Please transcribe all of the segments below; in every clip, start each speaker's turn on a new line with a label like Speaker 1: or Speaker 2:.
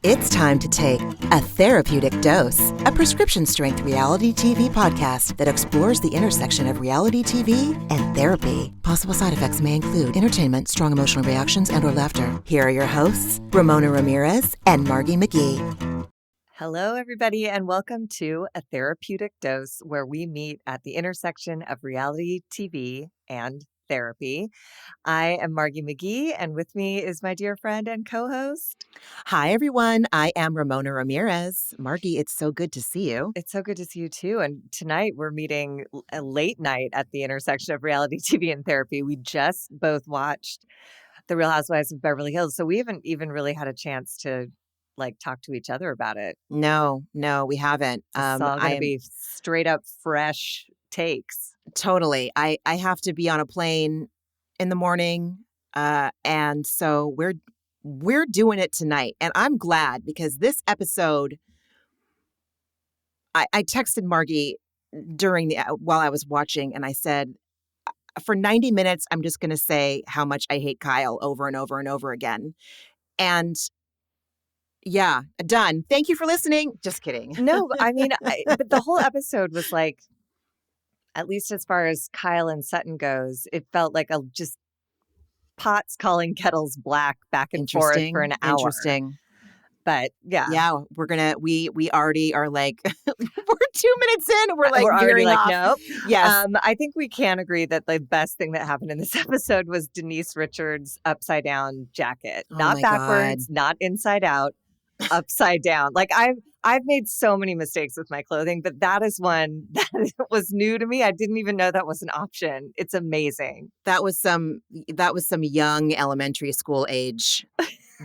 Speaker 1: It's time to take A Therapeutic Dose, a prescription-strength reality TV podcast that explores the intersection of reality TV and therapy. Possible side effects may include entertainment, strong emotional reactions, and/or laughter. Here are your hosts, Ramona Ramirez and Margie McGee.
Speaker 2: Hello, everybody, and welcome to A Therapeutic Dose, where we meet at the intersection of reality TV and therapy. I am Margie McGee, and with me is my dear friend and co-host.
Speaker 1: Hi, everyone. I am Ramona Ramirez. Margie, it's so good to see you.
Speaker 2: It's so good to see you, too. And tonight we're meeting a late night at the intersection of reality TV and therapy. We just both watched The Real Housewives of Beverly Hills, so we haven't even really had a chance to talk to each other about it.
Speaker 1: No, we haven't.
Speaker 2: It's all going to be straight up fresh takes.
Speaker 1: Totally. I have to be on a plane in the morning, and so we're doing it tonight. And I'm glad because this episode, I texted Margie during while I was watching, and I said, for 90 minutes, I'm just going to say how much I hate Kyle over and over and over again. And yeah, done. Thank you for listening. Just kidding.
Speaker 2: No, I mean, but the whole episode was like, at least as far as Kyle and Sutton goes, it felt like just pots calling kettles black back and forth for an hour.
Speaker 1: Interesting.
Speaker 2: But yeah,
Speaker 1: we already are like, we're 2 minutes in and we're
Speaker 2: already like,
Speaker 1: off.
Speaker 2: Nope.
Speaker 1: Yes.
Speaker 2: I think we can agree that the best thing that happened in this episode was Denise Richards' upside down jacket. Not backwards,
Speaker 1: God.
Speaker 2: Not inside out, upside down. Like I've made so many mistakes with my clothing, but that is one that was new to me. I didn't even know that was an option. It's amazing.
Speaker 1: That was some young elementary school age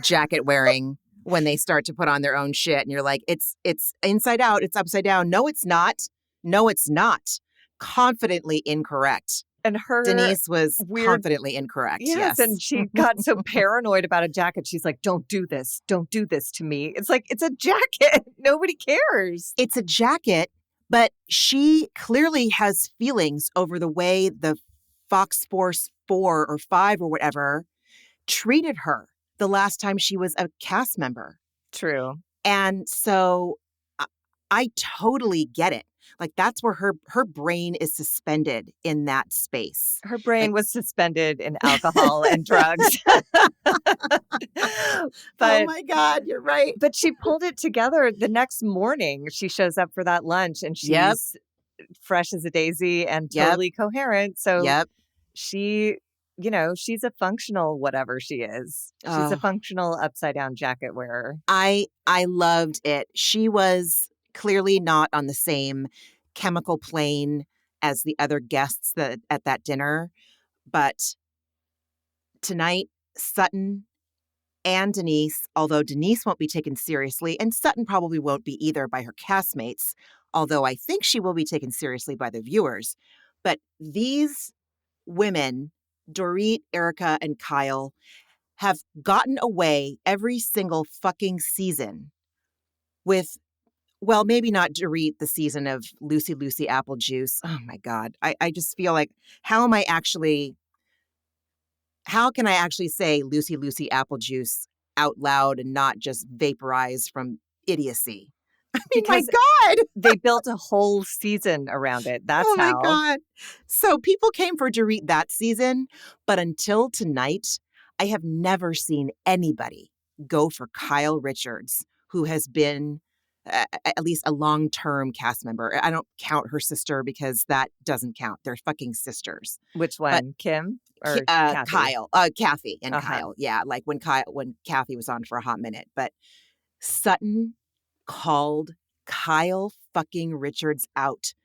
Speaker 1: jacket wearing when they start to put on their own shit and you're like, it's inside out, it's upside down. No, it's not. No, it's not. Confidently incorrect.
Speaker 2: And
Speaker 1: Denise was confidently incorrect. Yes.
Speaker 2: And she got so paranoid about a jacket. She's like, don't do this. Don't do this to me. It's like, it's a jacket. Nobody cares.
Speaker 1: It's a jacket, but she clearly has feelings over the way the Fox Force 4 or 5 or whatever treated her the last time she was a cast member.
Speaker 2: True.
Speaker 1: And so I totally get it. Like that's where her brain is suspended in that space.
Speaker 2: Her brain was suspended in alcohol and drugs.
Speaker 1: Oh my God, you're right.
Speaker 2: But she pulled it together the next morning. She shows up for that lunch and she's fresh as a daisy and totally coherent. So she, she's a functional whatever she is. She's a functional upside down jacket wearer.
Speaker 1: I loved it. She was clearly not on the same chemical plane as the other guests at that dinner. But tonight, Sutton and Denise, although Denise won't be taken seriously, and Sutton probably won't be either by her castmates, although I think she will be taken seriously by the viewers. But these women, Dorit, Erica, and Kyle, have gotten away every single fucking season with, well, maybe not Dorit the season of Lucy Apple Juice. Oh my God. I just feel like, how can I actually say Lucy Apple Juice out loud and not just vaporize from idiocy? I mean, because my God.
Speaker 2: They built a whole season around it. That's
Speaker 1: how. Oh my God. So people came for Dorit that season, but until tonight, I have never seen anybody go for Kyle Richards, who has been at least a long-term cast member. I don't count her sister because that doesn't count. They're fucking sisters.
Speaker 2: Which one? Kim or
Speaker 1: Kathy? Kyle. Kathy and Kyle. Yeah, like when Kathy was on for a hot minute. But Sutton called Kyle fucking Richards out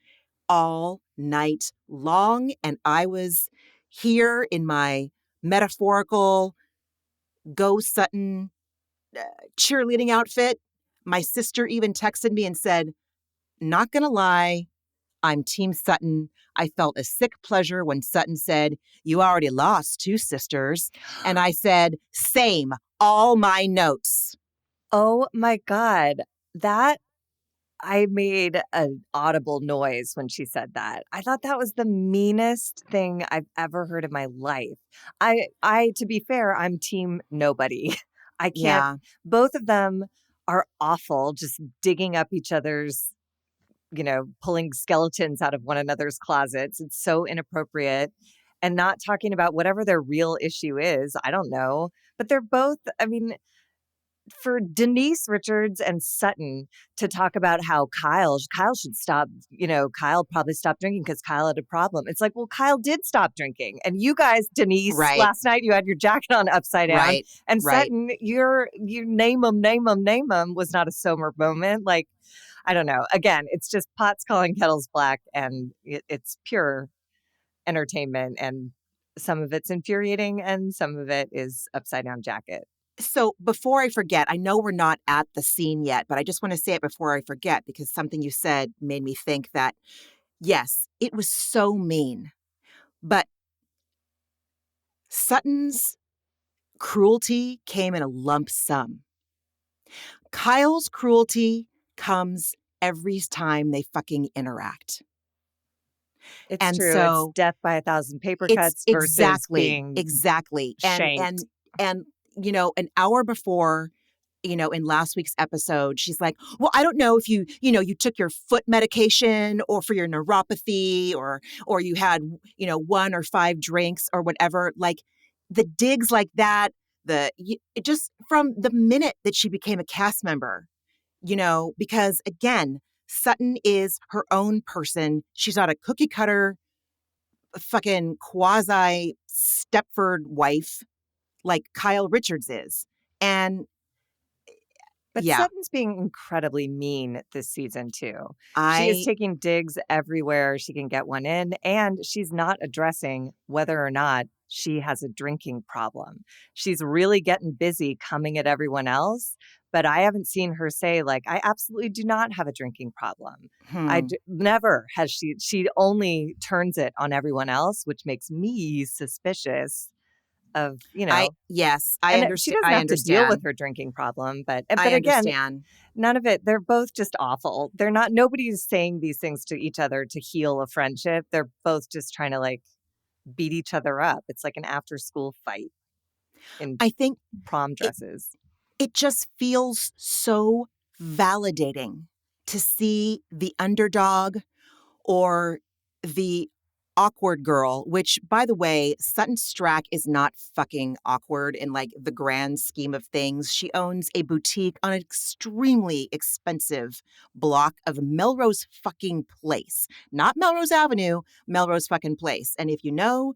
Speaker 1: all night long. And I was here in my metaphorical Go Sutton cheerleading outfit. My sister even texted me and said, not going to lie, I'm Team Sutton. I felt a sick pleasure when Sutton said, you already lost 2 sisters. And I said, same, all my notes.
Speaker 2: Oh my God. I made an audible noise when she said that. I thought that was the meanest thing I've ever heard in my life. To be fair, I'm team nobody. I can't. Yeah. Both of them are awful, just digging up each other's, pulling skeletons out of one another's closets. It's so inappropriate, and not talking about whatever their real issue is. I don't know. But they're both, I mean, for Denise Richards and Sutton to talk about how Kyle should stop, Kyle probably stopped drinking because Kyle had a problem. It's like, well, Kyle did stop drinking. And you guys, Denise, last night you had your jacket on upside down. And Sutton, you name them was not a sober moment. Like, I don't know. Again, it's just pots calling kettles black, and it's pure entertainment. And some of it's infuriating and some of it is upside down jacket.
Speaker 1: So before I forget, I know we're not at the scene yet, but I just want to say it before I forget, because something you said made me think that, yes, it was so mean, but Sutton's cruelty came in a lump sum. Kyle's cruelty comes every time they fucking interact.
Speaker 2: It's true. It's death by 1,000 paper cuts versus being shanked.
Speaker 1: And an hour before, in last week's episode, she's like, well, I don't know if you took your foot medication or for your neuropathy or you had, 1 or 5 drinks or whatever. Like, the digs like that, it just from the minute that she became a cast member, because again, Sutton is her own person. She's not a cookie cutter, fucking quasi Stepford wife like Kyle Richards is.
Speaker 2: But Sutton's being incredibly mean this season, too. She is taking digs everywhere she can get one in, and she's not addressing whether or not she has a drinking problem. She's really getting busy coming at everyone else, but I haven't seen her say, like, I absolutely do not have a drinking problem. Never has she. She only turns it on everyone else, which makes me suspicious of,
Speaker 1: I understand.
Speaker 2: She doesn't have to deal with her drinking problem, but
Speaker 1: I
Speaker 2: again,
Speaker 1: understand.
Speaker 2: None of it. They're both just awful. Nobody's saying these things to each other to heal a friendship. They're both just trying to like beat each other up. It's like an after school fight in prom dresses.
Speaker 1: It just feels so validating to see the underdog or the awkward girl, which, by the way, Sutton Strack is not fucking awkward in like the grand scheme of things. She owns a boutique on an extremely expensive block of Melrose fucking Place. Not Melrose Avenue, Melrose fucking Place. And if you know,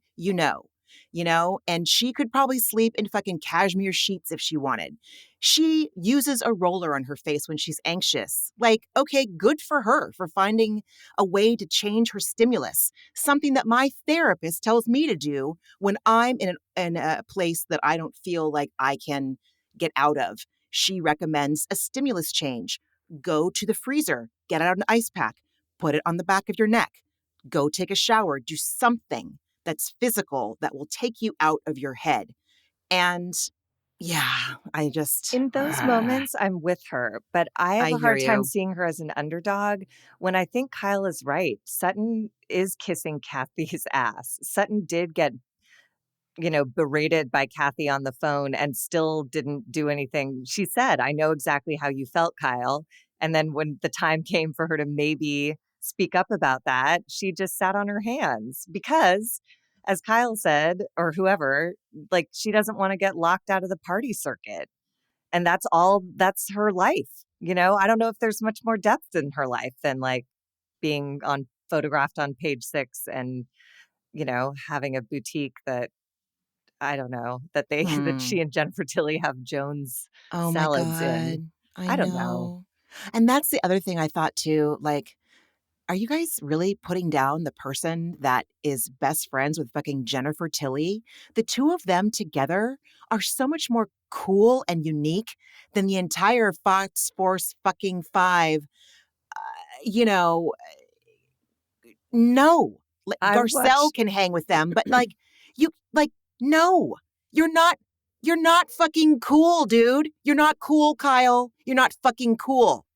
Speaker 1: and she could probably sleep in fucking cashmere sheets if she wanted. She uses a roller on her face when she's anxious. Like, okay, good for her for finding a way to change her stimulus, something that my therapist tells me to do when I'm in a place that I don't feel like I can get out of. She recommends a stimulus change. Go to the freezer, get out an ice pack, put it on the back of your neck, go take a shower, do something that's physical that will take you out of your head. And yeah,
Speaker 2: in those moments, I'm with her, but I have a hard time seeing her as an underdog when I think Kyle is right. Sutton is kissing Kathy's ass. Sutton did get, berated by Kathy on the phone and still didn't do anything. She said, I know exactly how you felt, Kyle. And then when the time came for her to maybe speak up about that, she just sat on her hands because, as Kyle said, or whoever, like, she doesn't want to get locked out of the party circuit. And that's her life. I don't know if there's much more depth in her life than like being photographed on Page 6 and, having a boutique that, I don't know, that that she and Jennifer Tilly have Jones salads in. I don't know.
Speaker 1: And that's the other thing I thought too, like, are you guys really putting down the person that is best friends with fucking Jennifer Tilly? The two of them together are so much more cool and unique than the entire Fox Force fucking 5. No. Garcelle can hang with them, but no. You're not fucking cool, dude. You're not cool, Kyle. You're not fucking cool.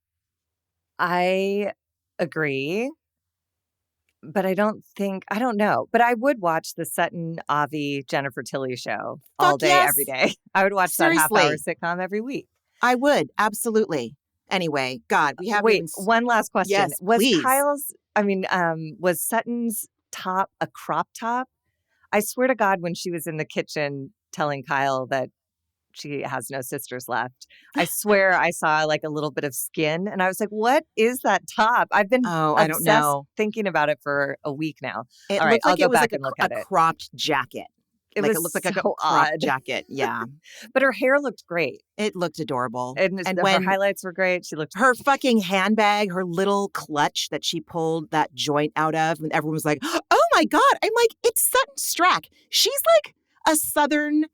Speaker 2: I agree. But I don't know. But I would watch the Sutton, Avi, Jennifer Tilly show all day, every day. I would watch that half-hour sitcom every week.
Speaker 1: I would. Absolutely. Anyway, God, we haven't
Speaker 2: Wait,
Speaker 1: even...
Speaker 2: one last question.
Speaker 1: Yes, please.
Speaker 2: Was Sutton's top a crop top? I swear to God, when she was in the kitchen telling Kyle that she has no sisters left, I swear I saw like a little bit of skin and I was like, what is that top? I've been
Speaker 1: Oh, I don't
Speaker 2: obsessed
Speaker 1: know.
Speaker 2: thinking about it for a week now.
Speaker 1: It
Speaker 2: All right,
Speaker 1: looked
Speaker 2: I'll
Speaker 1: like
Speaker 2: go
Speaker 1: it was
Speaker 2: back
Speaker 1: like
Speaker 2: and look
Speaker 1: a
Speaker 2: at it.
Speaker 1: cropped jacket.
Speaker 2: It
Speaker 1: Like
Speaker 2: was
Speaker 1: it looked like a
Speaker 2: so
Speaker 1: cropped
Speaker 2: odd.
Speaker 1: jacket. Yeah.
Speaker 2: But her hair looked great.
Speaker 1: It looked adorable.
Speaker 2: And
Speaker 1: And
Speaker 2: her
Speaker 1: when
Speaker 2: highlights were great. She looked
Speaker 1: her fucking handbag, her little clutch that she pulled that joint out of, and everyone was like, oh my God. I'm like, it's Sutton Strack. She's like a Southern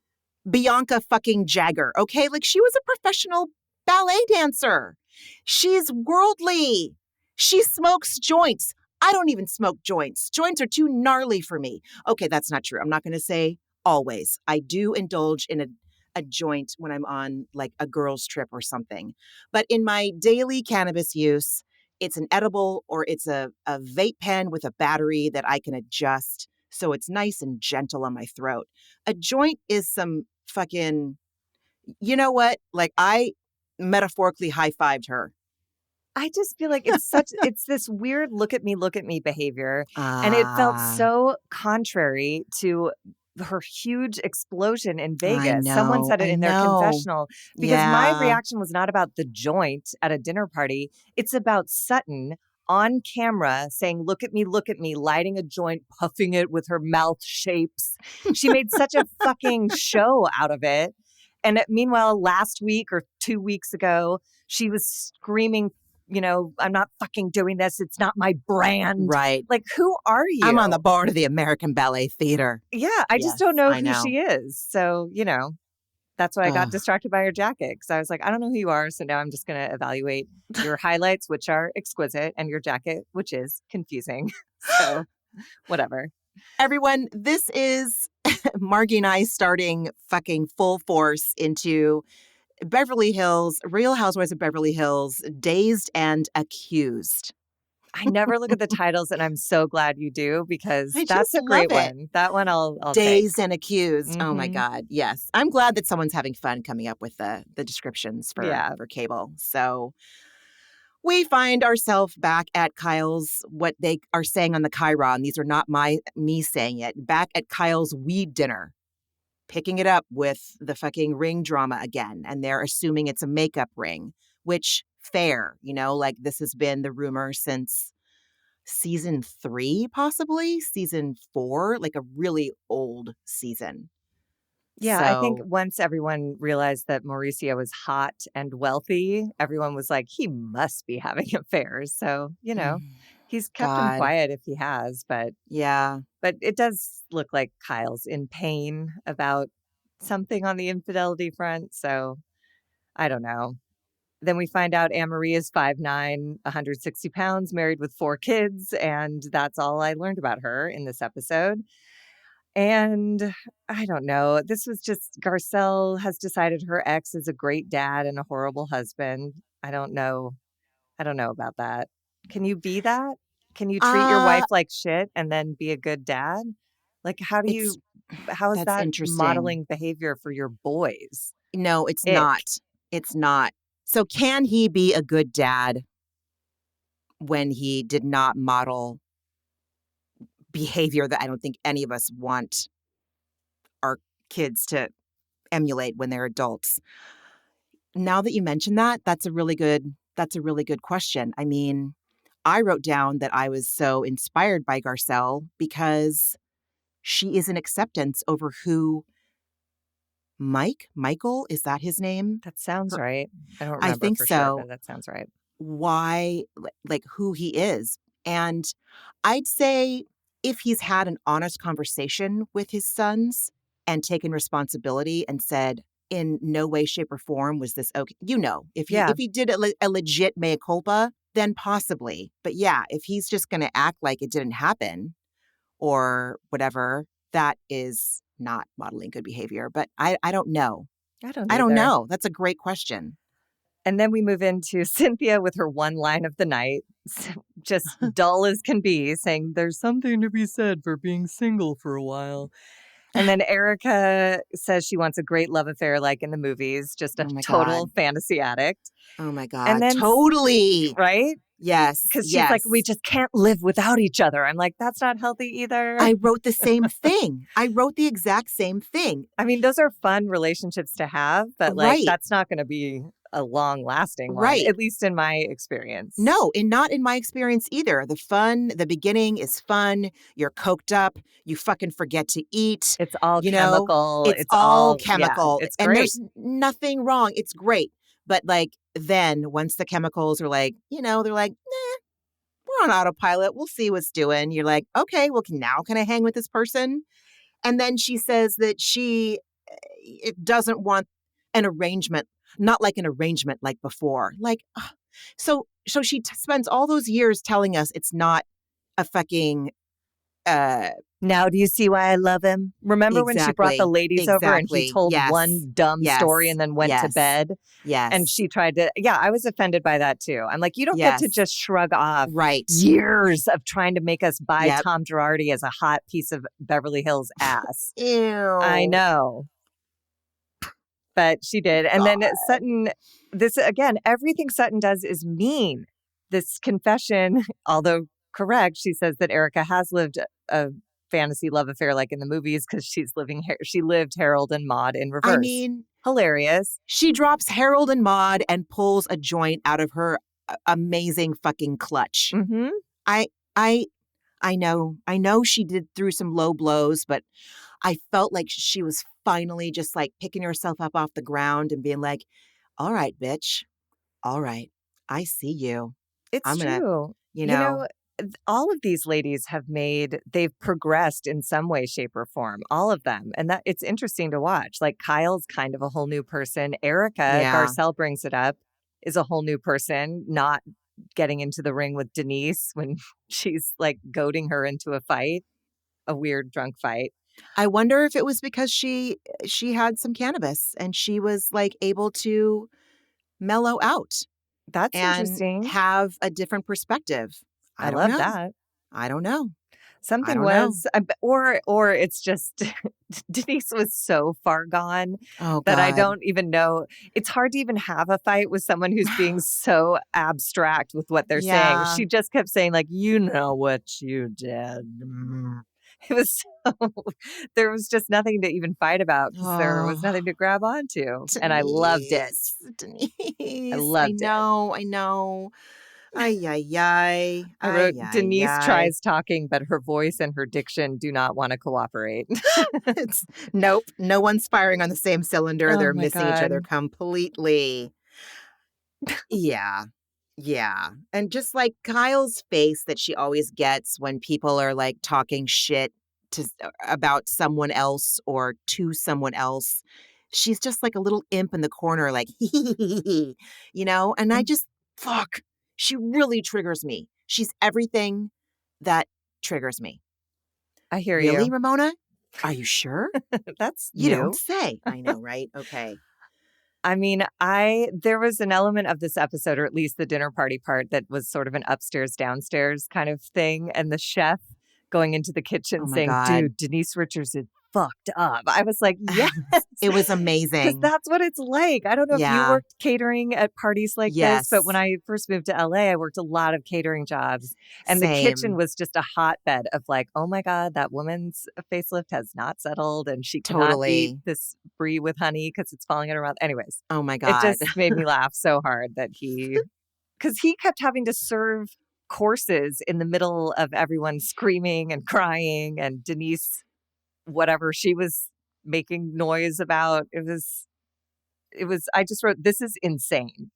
Speaker 1: Bianca fucking Jagger, okay? Like she was a professional ballet dancer. She's worldly. She smokes joints. I don't even smoke joints. Joints are too gnarly for me. Okay, that's not true. I'm not going to say always. I do indulge in a joint when I'm on like a girl's trip or something. But in my daily cannabis use, it's an edible or it's a vape pen with a battery that I can adjust so it's nice and gentle on my throat. A joint is some fucking, you know what? Like I metaphorically high-fived her.
Speaker 2: I just feel like it's this weird look at me behavior. And it felt
Speaker 1: Ah,
Speaker 2: so contrary to her huge explosion in
Speaker 1: I
Speaker 2: Vegas. Someone
Speaker 1: know.
Speaker 2: said it
Speaker 1: I
Speaker 2: in their
Speaker 1: know.
Speaker 2: confessional because my
Speaker 1: Yeah.
Speaker 2: reaction was not about the joint at a dinner party. It's about Sutton on camera saying, look at me, lighting a joint, puffing it with her mouth shapes. She made such a fucking show out of it. And meanwhile, last week or 2 weeks ago, she was screaming, I'm not fucking doing this. It's not my brand.
Speaker 1: Right.
Speaker 2: Like, who are you?
Speaker 1: I'm on the board of the American Ballet Theater.
Speaker 2: Yeah, I just
Speaker 1: Yes,
Speaker 2: don't know
Speaker 1: I
Speaker 2: who
Speaker 1: know.
Speaker 2: she is. So, that's why I got
Speaker 1: Ugh.
Speaker 2: distracted by her jacket because I was like, I don't know who you are. So now I'm just going to evaluate your highlights, which are exquisite, and your jacket, which is confusing. So, whatever.
Speaker 1: Everyone, this is Margie and I starting fucking full force into Beverly Hills, Real Housewives of Beverly Hills, Dazed and Accused.
Speaker 2: I never look at the titles, and I'm so glad you do because
Speaker 1: I
Speaker 2: that's
Speaker 1: just
Speaker 2: a
Speaker 1: love
Speaker 2: great
Speaker 1: it.
Speaker 2: one. That one I'll take.
Speaker 1: Dazed and Accused. Oh my
Speaker 2: Mm-hmm.
Speaker 1: God. Yes. I'm glad that someone's having fun coming up with the descriptions
Speaker 2: Yeah.
Speaker 1: for cable. So we find ourselves back at Kyle's, what they are saying on the Chiron. These are not me saying it. Back at Kyle's weed dinner, picking it up with the fucking ring drama again. And they're assuming it's a makeup ring, which fair, like this has been the rumor since season 3, possibly season 4, like a really old season.
Speaker 2: Yeah, I think
Speaker 1: So
Speaker 2: once everyone realized that Mauricio was hot and wealthy, everyone was like, he must be having affairs. So, he's kept him
Speaker 1: God,
Speaker 2: quiet if he has, but
Speaker 1: yeah.
Speaker 2: it does look like Kyle's in pain about something on the infidelity front. So I don't know. Then we find out Anne-Marie is 5'9", 160 pounds, married with 4 kids. And that's all I learned about her in this episode. And I don't know. This was just Garcelle has decided her ex is a great dad and a horrible husband. I don't know. I don't know about that. Can you be that? Can you treat your
Speaker 1: Uh,
Speaker 2: wife like shit and then be a good dad? Like,
Speaker 1: it's
Speaker 2: how is
Speaker 1: that's
Speaker 2: that
Speaker 1: interesting.
Speaker 2: modeling behavior for your boys?
Speaker 1: No, it's
Speaker 2: Ick.
Speaker 1: not. It's not. So can he be a good dad when he did not model behavior that I don't think any of us want our kids to emulate when they're adults? Now that you mention that, that's a really good question. I mean, I wrote down that I was so inspired by Garcelle because she is an acceptance over who Michael, is that his name?
Speaker 2: That sounds right. I don't
Speaker 1: I
Speaker 2: remember
Speaker 1: think
Speaker 2: for sure,
Speaker 1: so.
Speaker 2: but that sounds right.
Speaker 1: Why, like who he is. And I'd say if he's had an honest conversation with his sons and taken responsibility and said, in no way, shape, or form was this okay.
Speaker 2: Yeah.
Speaker 1: If he did a legit mea culpa, then possibly. But yeah, if he's just going to act like it didn't happen or whatever, that is not modeling good behavior. But I don't know.
Speaker 2: I don't
Speaker 1: I don't
Speaker 2: either.
Speaker 1: know. That's a great question.
Speaker 2: And then we move into Cynthia with her one line of the night, just dull as can be, saying, there's something to be said for being single for a while. And then Erica says she wants a great love affair like in the movies, just a total fantasy addict.
Speaker 1: Oh my God.
Speaker 2: And then
Speaker 1: totally.
Speaker 2: Right?
Speaker 1: Yes.
Speaker 2: Because she's like, we just can't live without each other. I'm like, that's not healthy either.
Speaker 1: I wrote the same thing. I wrote the exact same thing.
Speaker 2: I mean, those are fun relationships to have, but like, that's not going to be a long-lasting one, at least in my experience.
Speaker 1: No, and not in my experience either. The beginning is fun. You're coked up. You fucking forget to eat.
Speaker 2: It's all chemical.
Speaker 1: It's all chemical.
Speaker 2: Yeah, it's
Speaker 1: great.
Speaker 2: And
Speaker 1: there's nothing wrong. It's great. But like then once the chemicals are like, they're like, nah, we're on autopilot. We'll see what's doing. You're like, okay, well, now can I hang with this person? And then she says that it doesn't want an arrangement, not like an arrangement like before. Like, so she spends all those years telling us it's not a fucking.
Speaker 2: Now do you see why I love him? Remember when she brought the ladies over and he told one dumb story and then went to bed?
Speaker 1: Yes.
Speaker 2: And she tried to, I was offended by that too. I'm like, you don't get to just shrug off years of trying to make us buy Tom Girardi as a hot piece of Beverly Hills ass.
Speaker 1: Ew.
Speaker 2: I know. But she did. And then Sutton, everything Sutton does is mean. This confession, although correct, she says that Erica has lived a fantasy love affair like in the movies because she lived Harold and Maude in reverse.
Speaker 1: I mean,
Speaker 2: hilarious.
Speaker 1: She drops Harold and Maude and pulls a joint out of her amazing fucking clutch.
Speaker 2: Mm-hmm.
Speaker 1: I know she did through some low blows, but I felt like she was finally just like picking herself up off the ground and being like, all right, bitch. All right. I see you.
Speaker 2: It's true. You know, all of these ladies they've progressed in some way, shape, or form. All of them. And that it's interesting to watch. Like Kyle's kind of a whole new person. Erica, Garcelle brings it up, is a whole new person, not getting into the ring with Denise when she's like goading her into a fight, a weird drunk fight.
Speaker 1: I wonder if it was because she had some cannabis and she was like able to mellow out.
Speaker 2: That's interesting.
Speaker 1: Have a different perspective.
Speaker 2: I love that.
Speaker 1: I don't know.
Speaker 2: Something was, or it's just Denise was so far gone that I don't even know. It's hard to even have a fight with someone who's being so abstract with what they're saying. She just kept saying like, you know what you did. It was there was just nothing to even fight about because there was nothing to grab onto. Denise, and I loved it.
Speaker 1: Denise,
Speaker 2: I loved it.
Speaker 1: I know. I
Speaker 2: wrote, Denise tries talking, but her voice and her diction do not want to cooperate.
Speaker 1: Nope. No one's firing on the same cylinder. They're missing each other completely. Yeah. And just like Kyle's face that she always gets when people are like talking shit about someone else or to someone else. She's just like a little imp in the corner, like, and I just, fuck. She really triggers me. She's everything that triggers me.
Speaker 2: I hear you.
Speaker 1: Really, Ramona? Are you sure?
Speaker 2: That's
Speaker 1: you don't say. I know, right? Okay.
Speaker 2: I mean, there was an element of this episode, or at least the dinner party part, that was sort of an upstairs, downstairs kind of thing. And the chef going into the kitchen saying, dude, Denise Richards is fucked up. I was like, yes.
Speaker 1: It was amazing.
Speaker 2: Because that's what it's like. I don't know if you worked catering at parties like this, but when I first moved to LA, I worked a lot of catering jobs. And the kitchen was just a hotbed of like, oh my God, that woman's facelift has not settled and she cannot eat this brie with honey because it's falling in her mouth. Anyways.
Speaker 1: Oh my God.
Speaker 2: It just made me laugh so hard that because he kept having to serve courses in the middle of everyone screaming and crying and Denise, whatever she was making noise about. It was, I just wrote, this is insane.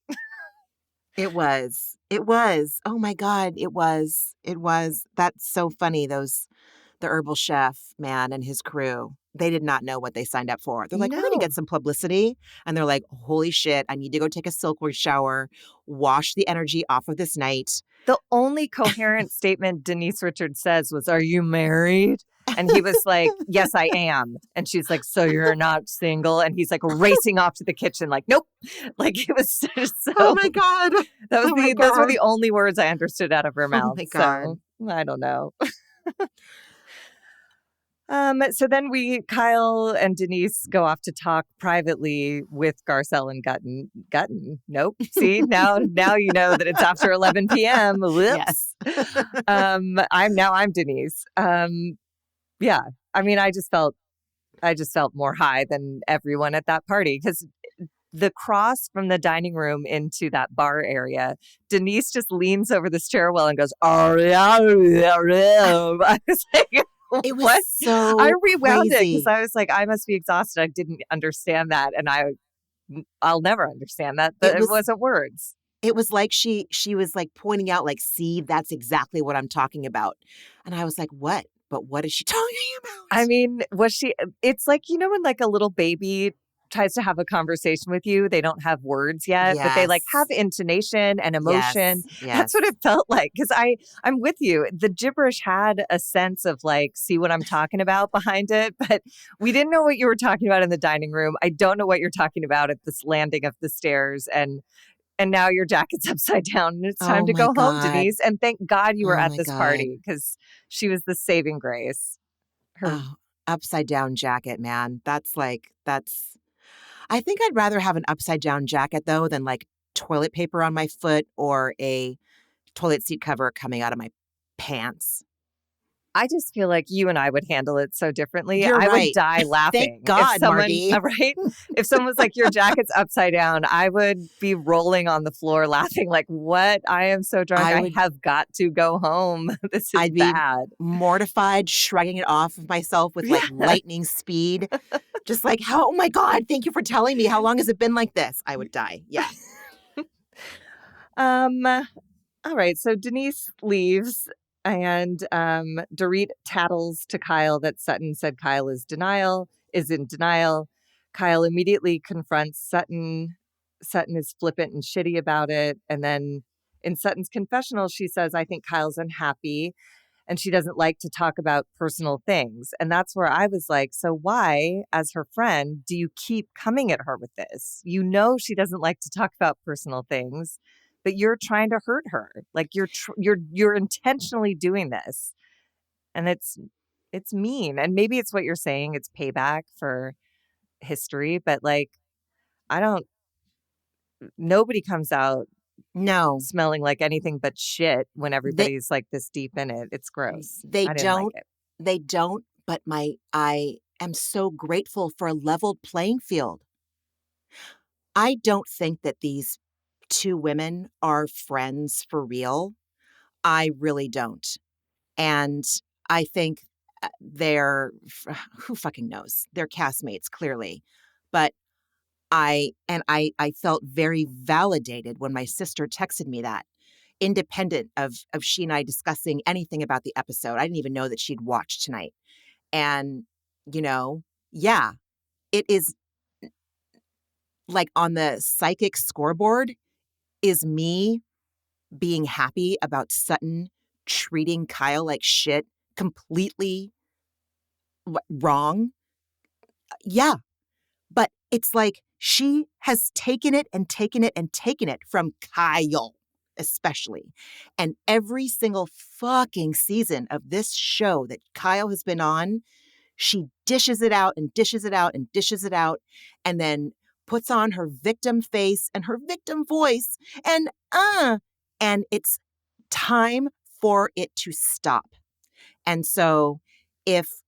Speaker 1: It was. Oh my God. It was. That's so funny. The herbal chef man and his crew, they did not know what they signed up for. They're like, we're going to get some publicity. And they're like, holy shit, I need to go take a silk shower, wash the energy off of this night.
Speaker 2: The only coherent statement Denise Richards says was, are you married? And he was like, yes, I am. And she's like, so you're not single? And he's like racing off to the kitchen like, nope. Like it was so.
Speaker 1: Oh my God.
Speaker 2: Those were the only words I understood out of her mouth.
Speaker 1: Oh my God.
Speaker 2: So, I don't know. So then Kyle and Denise go off to talk privately with Garcelle and Gutton. Gutton? Nope. See, now you know that it's after 11 p.m. Whoops.
Speaker 1: Yes.
Speaker 2: I'm Denise. Yeah. I mean, I just felt more high than everyone at that party because the cross from the dining room into that bar area, Denise just leans over the stairwell and goes, oh, yeah. I was like,
Speaker 1: it was
Speaker 2: what?
Speaker 1: so
Speaker 2: I rewound it
Speaker 1: crazy.
Speaker 2: because I was like, I must be exhausted. I didn't understand that. And I'll never understand that. But it wasn't words.
Speaker 1: It was like she was like pointing out, like, see, that's exactly what I'm talking about. And I was like, what? But what is she talking about?
Speaker 2: I mean, it's like, when like a little baby tries to have a conversation with you, they don't have words yet, but they like have intonation and emotion.
Speaker 1: Yes.
Speaker 2: That's what it felt like. Because I'm with you. The gibberish had a sense of like, see what I'm talking about behind it, but we didn't know what you were talking about in the dining room. I don't know what you're talking about at this landing of the stairs, and now your jacket's upside down and it's time to go home, Denise. And thank God you were at this party because she was the saving grace.
Speaker 1: Upside down jacket, man. I think I'd rather have an upside down jacket though than like toilet paper on my foot or a toilet seat cover coming out of my pants.
Speaker 2: I just feel like you and I would handle it so differently.
Speaker 1: You're right.
Speaker 2: Would die laughing.
Speaker 1: Thank God, Marty.
Speaker 2: Right? If someone was like, your jacket's upside down, I would be rolling on the floor laughing like, what? I am so drunk. I have got to go home. This is bad.
Speaker 1: Mortified, shrugging it off of myself with like lightning speed. Just like, oh my God, thank you for telling me. How long has it been like this? I would die. Yeah.
Speaker 2: All right. So Denise leaves. And Dorit tattles to Kyle that Sutton said Kyle is in denial. Kyle immediately confronts Sutton. Sutton is flippant and shitty about it. And then in Sutton's confessional, she says, I think Kyle's unhappy and she doesn't like to talk about personal things. And that's where I was like, so why, as her friend, do you keep coming at her with this? You know she doesn't like to talk about personal things, but you're trying to hurt her. Like you're intentionally doing this. And it's mean. And maybe it's what you're saying, it's payback for history, but like nobody comes out smelling like anything but shit when everybody's like this deep in it. It's gross.
Speaker 1: They don't, but I am so grateful for a leveled playing field. I don't think that these two women are friends for real. I really don't. And I think they're, who fucking knows? They're castmates, clearly. But I felt very validated when my sister texted me that, independent of she and I discussing anything about the episode. I didn't even know that she'd watched tonight. And, yeah, it is like on the psychic scoreboard is me being happy about Sutton treating Kyle like shit, completely wrong. Yeah. But it's like she has taken it and taken it and taken it from Kyle, especially. And every single fucking season of this show that Kyle has been on, she dishes it out and dishes it out and dishes it out, and then puts on her victim face and her victim voice, and it's time for it to stop. And so if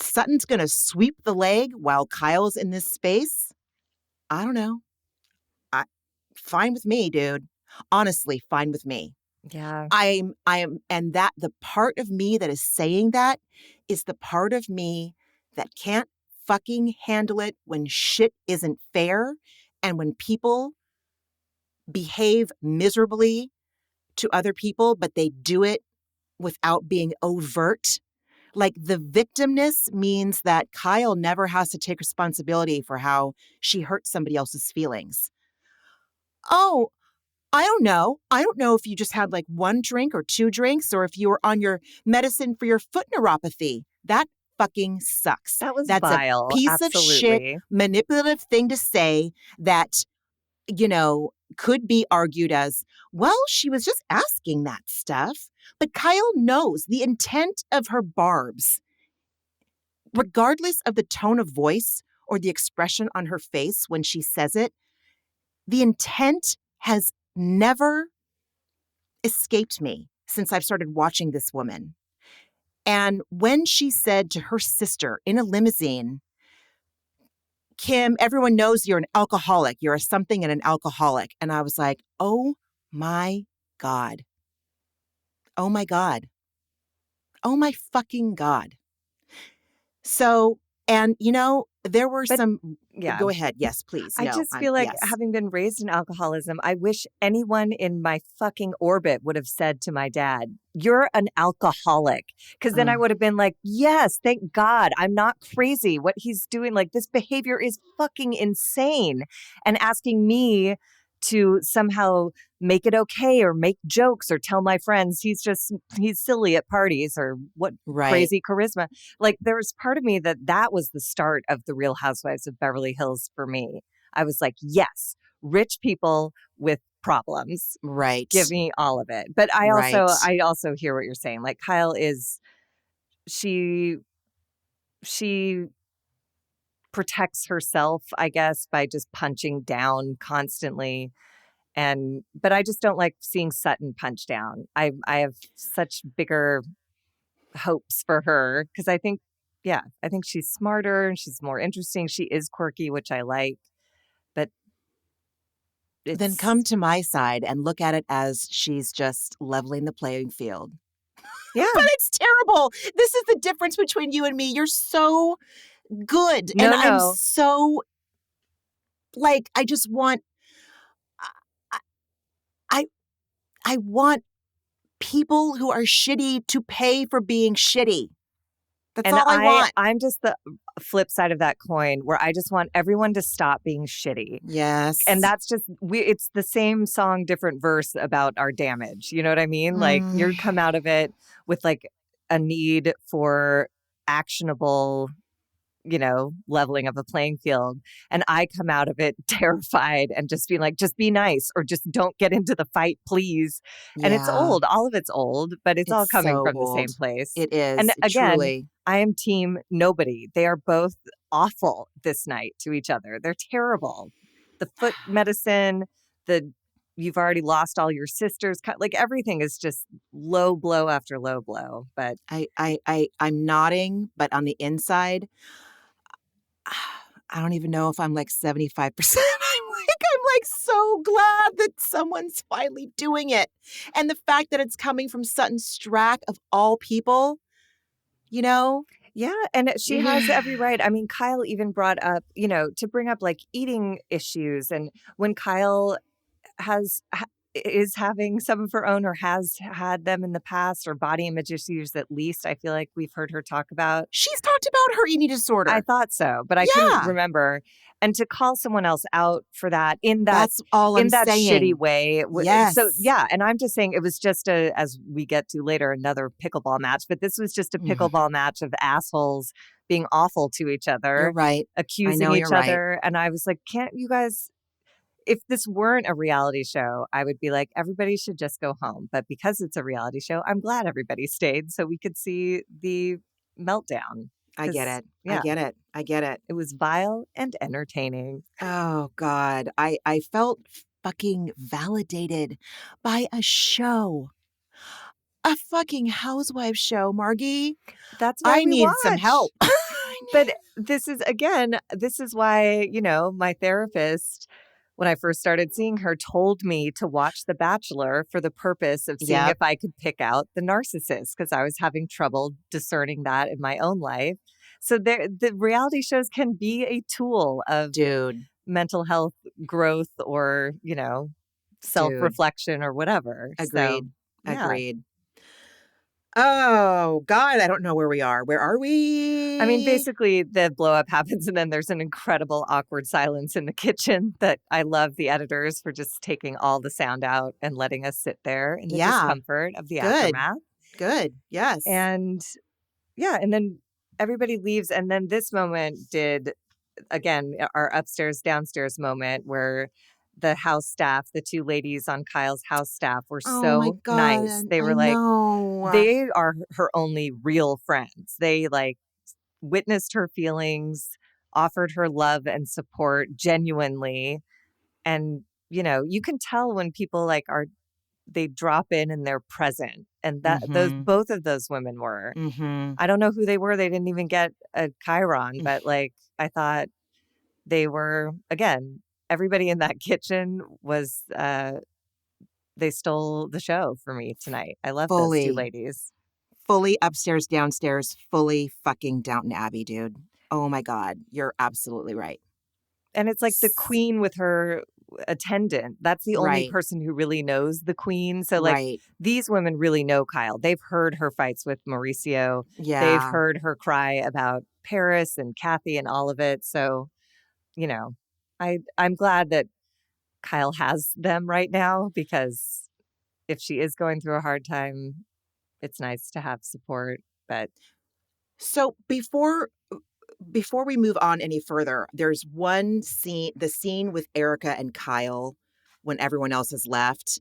Speaker 1: Sutton's going to sweep the leg while Kyle's in this space, I don't know. Fine with me, dude. Honestly, fine with me.
Speaker 2: Yeah.
Speaker 1: I am, and that the part of me that is saying that is the part of me that can't fucking handle it when shit isn't fair and when people behave miserably to other people, but they do it without being overt. Like, the victimness means that Kyle never has to take responsibility for how she hurt somebody else's feelings. Oh, I don't know. I don't know if you just had like one drink or two drinks, or if you were on your medicine for your foot neuropathy. That fucking sucks.
Speaker 2: That's
Speaker 1: vile. A piece of shit, manipulative thing to say that, could be argued as, well, she was just asking that stuff. But Kyle knows the intent of her barbs regardless of the tone of voice or the expression on her face when she says it, the intent has never escaped me since I've started watching this woman. And when she said to her sister in a limousine, Kim, everyone knows you're an alcoholic. You're a something and an alcoholic. And I was like, oh my God. Oh my God. Oh my fucking God. So, and there were some,
Speaker 2: yeah.
Speaker 1: Go ahead. Yes, please.
Speaker 2: I just feel like having been raised in alcoholism, I wish anyone in my fucking orbit would have said to my dad, "You're an alcoholic." Because then I would have been like, yes, thank God. I'm not crazy. What he's doing, like this behavior is fucking insane. And asking me to somehow make it okay or make jokes or tell my friends he's silly at parties or what crazy charisma. Like there was part of me that was the start of the Real Housewives of Beverly Hills for me. I was like, yes, rich people with problems.
Speaker 1: Right.
Speaker 2: Give me all of it. But I also hear what you're saying. Like Kyle is, she protects herself, I guess, by just punching down constantly. But I just don't like seeing Sutton punch down. I have such bigger hopes for her because I think she's smarter and she's more interesting. She is quirky, which I like. But
Speaker 1: then come to my side and look at it as she's just leveling the playing field.
Speaker 2: Yeah.
Speaker 1: But it's terrible. This is the difference between you and me. You're so good. I'm so like, I just want, I want people who are shitty to pay for being shitty. That's all I want.
Speaker 2: I'm just the flip side of that coin where I just want everyone to stop being shitty.
Speaker 1: Yes.
Speaker 2: And that's just, it's the same song, different verse about our damage. You know what I mean? Like you come out of it with like a need for actionable, leveling of a playing field. And I come out of it terrified and just being like, just be nice or just don't get into the fight, please. Yeah. And it's old. All of it's old, but it's all coming from the same place.
Speaker 1: It is.
Speaker 2: And again,
Speaker 1: truly.
Speaker 2: I am team nobody. They are both awful this night to each other. They're terrible. The foot medicine, you've already lost all your sisters. Like everything is just low blow after low blow. But
Speaker 1: I'm nodding, but on the inside, I don't even know if I'm like 75%. I'm like so glad that someone's finally doing it. And the fact that it's coming from Sutton Strack of all people,
Speaker 2: Yeah, and she has every right. I mean, Kyle even brought up, to bring up like eating issues. And when Kyle is having some of her own or has had them in the past or body image issues, at least I feel like we've heard her talk about.
Speaker 1: She's talked about her eating disorder.
Speaker 2: I thought so, but I couldn't remember. And to call someone else out for that that's all I'm saying. Shitty way.
Speaker 1: Yes.
Speaker 2: So yeah, and I'm just saying it was just as we get to later, another pickleball match, but this was just a pickleball match of assholes being awful to each other.
Speaker 1: You're right.
Speaker 2: Accusing each other. Right. And I was like, can't you guys, if this weren't a reality show, I would be like, everybody should just go home. But because it's a reality show, I'm glad everybody stayed so we could see the meltdown.
Speaker 1: I get it.
Speaker 2: Yeah.
Speaker 1: I get it.
Speaker 2: It was vile and entertaining.
Speaker 1: Oh, God. I felt fucking validated by a show. A fucking Housewives show, Margie.
Speaker 2: That's why
Speaker 1: I need some help.
Speaker 2: But this is why, my therapist, when I first started seeing her, told me to watch The Bachelor for the purpose of seeing if I could pick out the narcissist, because I was having trouble discerning that in my own life. So the reality shows can be a tool of mental health growth or, self-reflection or whatever.
Speaker 1: Agreed. So, Agreed. Oh, God, I don't know where we are. Where are we?
Speaker 2: I mean, basically the blow up happens and then there's an incredible awkward silence in the kitchen that I love the editors for just taking all the sound out and letting us sit there in the discomfort of the aftermath.
Speaker 1: Good. Yes.
Speaker 2: And and then everybody leaves. And then this moment did, again, our upstairs, downstairs moment where the house staff, the two ladies on Kyle's house staff were so nice. They were they are her only real friends. They witnessed her feelings, offered her love and support genuinely. And, you can tell when people they drop in and they're present. And both of those women were. I don't know who they were. They didn't even get a chyron, but I thought they were, again, everybody in that kitchen was, they stole the show for me tonight. I love those two ladies.
Speaker 1: Fully upstairs, downstairs, fully fucking Downton Abbey, dude. Oh my God. You're absolutely right.
Speaker 2: And it's like the queen with her attendant. That's the only person who really knows the queen. So these women really know Kyle. They've heard her fights with Mauricio.
Speaker 1: Yeah.
Speaker 2: They've heard her cry about Paris and Kathy and all of it. So, I'm glad that Kyle has them right now, because if she is going through a hard time, it's nice to have support. But
Speaker 1: so before we move on any further, there's one scene, the scene with Erica and Kyle when everyone else has left.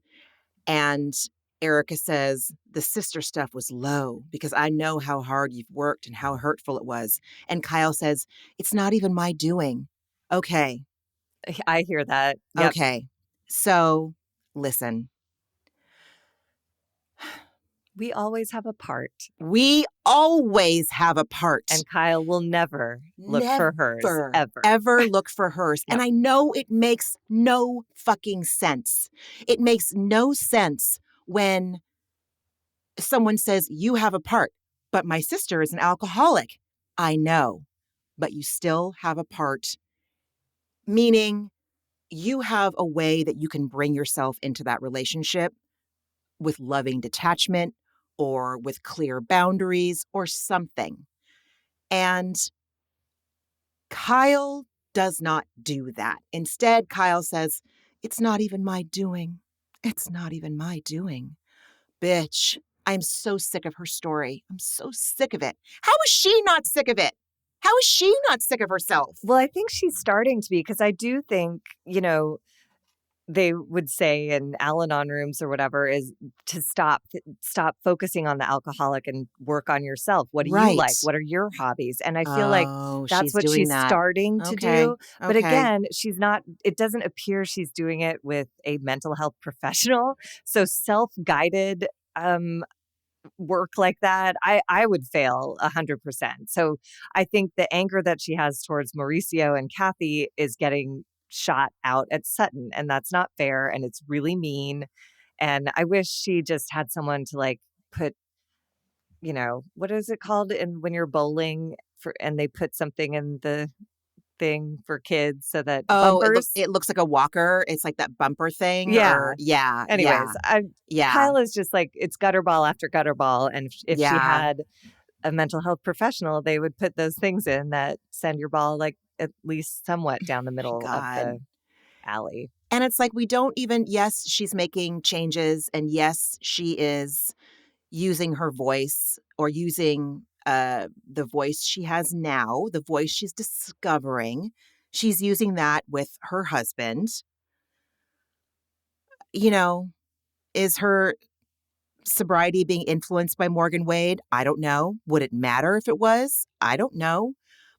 Speaker 1: And Erica says, the sister stuff was low because I know how hard you've worked and how hurtful it was. And Kyle says, it's not even my doing. Okay.
Speaker 2: I hear that. Yep.
Speaker 1: Okay. So listen.
Speaker 2: We always have a part.
Speaker 1: We always have a part.
Speaker 2: And Kyle will never look for hers.
Speaker 1: Ever look for hers.
Speaker 2: Yep.
Speaker 1: And I know it makes no fucking sense. It makes no sense when someone says, you have a part, but my sister is an alcoholic. I know, but you still have a part. Meaning you have a way that you can bring yourself into that relationship with loving detachment or with clear boundaries or something. And Kyle does not do that. Instead, Kyle says, it's not even my doing. It's not even my doing. Bitch, I'm so sick of her story. I'm so sick of it. How is she not sick of it? How is she not sick of herself?
Speaker 2: Well, I think she's starting to be, because I do think, they would say in Al-Anon rooms or whatever is to stop focusing on the alcoholic and work on yourself. What do you like? What are your hobbies? And I feel like that's what she's starting to do. But again, she's not, it doesn't appear she's doing it with a mental health professional. So self-guided work like that, I would fail 100%. So I think the anger that she has towards Mauricio and Kathy is getting shot out at Sutton, and that's not fair, and it's really mean. And I wish she just had someone to put, what is it called when you're bowling and they put something in the thing for kids so that bumpers.
Speaker 1: It looks like a walker. It's like that bumper thing.
Speaker 2: Yeah. Anyways, Kyle is just it's gutter ball after gutter ball, and if she had a mental health professional, they would put those things in that send your ball at least somewhat down the middle of the alley.
Speaker 1: And it's we don't even, yes, she's making changes, and yes, she is using her voice or using the voice she has now, the voice she's discovering. She's using that with her husband. Is her sobriety being influenced by Morgan Wade? I don't know. Would it matter if it was? I don't know.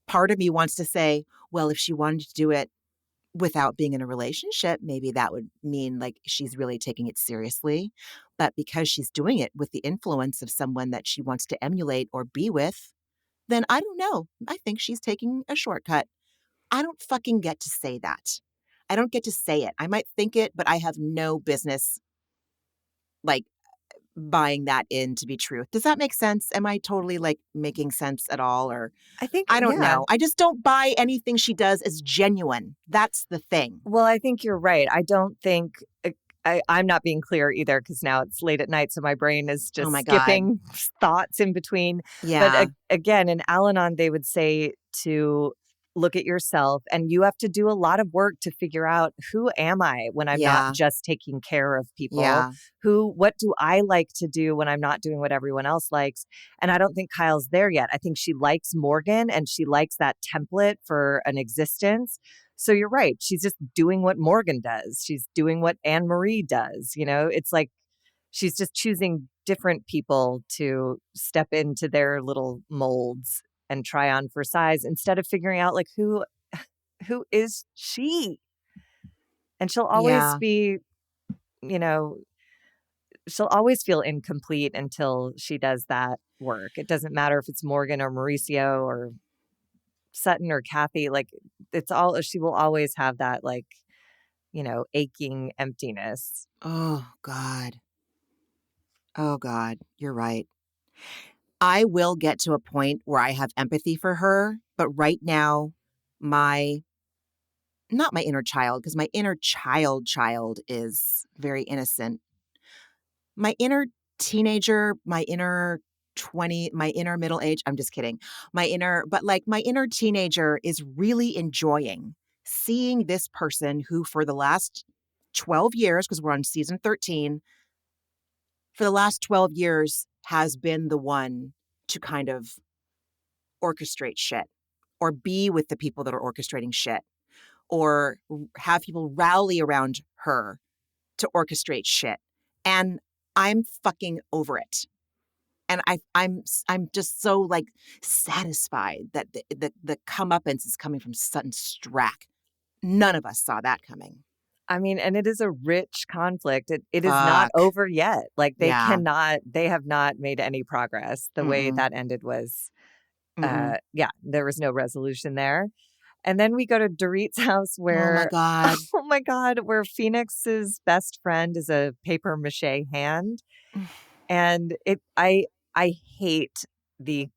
Speaker 1: Part of me wants to say, well, if she wanted to do it without being in a relationship, maybe that would mean she's really taking it seriously. But because she's doing it with the influence of someone that she wants to emulate or be with, then I don't know. I think she's taking a shortcut. I don't fucking get to say that. I don't get to say it. I might think it, but I have no business buying that in to be true. Does that make sense? Am I totally making sense at all? Or I don't know. I just don't buy anything she does as genuine. That's the thing.
Speaker 2: Well, I think you're right. I don't think I'm not being clear either, because now it's late at night, so my brain is just skipping thoughts in between.
Speaker 1: Yeah.
Speaker 2: But again, in Al-Anon, they would say to look at yourself, and you have to do a lot of work to figure out, who am I when I'm not just taking care of people?
Speaker 1: Yeah.
Speaker 2: What do I like to do when I'm not doing what everyone else likes? And I don't think Kyle's there yet. I think she likes Morgan, and she likes that template for an existence. So you're right. She's just doing what Morgan does. She's doing what Anne Marie does. It's she's just choosing different people to step into their little molds. and try on for size instead of figuring out like who is she? And she'll always
Speaker 1: Yeah.
Speaker 2: be, she'll always feel incomplete until she does that work. It doesn't matter if it's Morgan or Mauricio or Sutton or Kathy. Like she will always have that like, aching emptiness.
Speaker 1: Oh, God. Oh, God. You're right. I will get to a point where I have empathy for her, but right now, not my inner child, because my inner child is very innocent. My inner teenager, my inner my inner middle age, I'm just kidding. My inner teenager is really enjoying seeing this person who for the last 12 years, because we're on season 13, for the last 12 years has been the one to kind of orchestrate shit or be with the people that are orchestrating shit or have people rally around her to orchestrate shit. And I'm fucking over it. And I'm just so like satisfied that the comeuppance is coming from Sutton Strack. None of us saw that coming.
Speaker 2: I mean, and it is a rich conflict. It is not
Speaker 1: Fuck.
Speaker 2: over yet. Like they
Speaker 1: Yeah.
Speaker 2: have not made any progress. The way that ended was, there was no resolution there. And then we go to Dorit's house
Speaker 1: Oh my
Speaker 2: where,
Speaker 1: God.
Speaker 2: oh my God, where Phoenix's best friend is a paper mache hand. And I hate the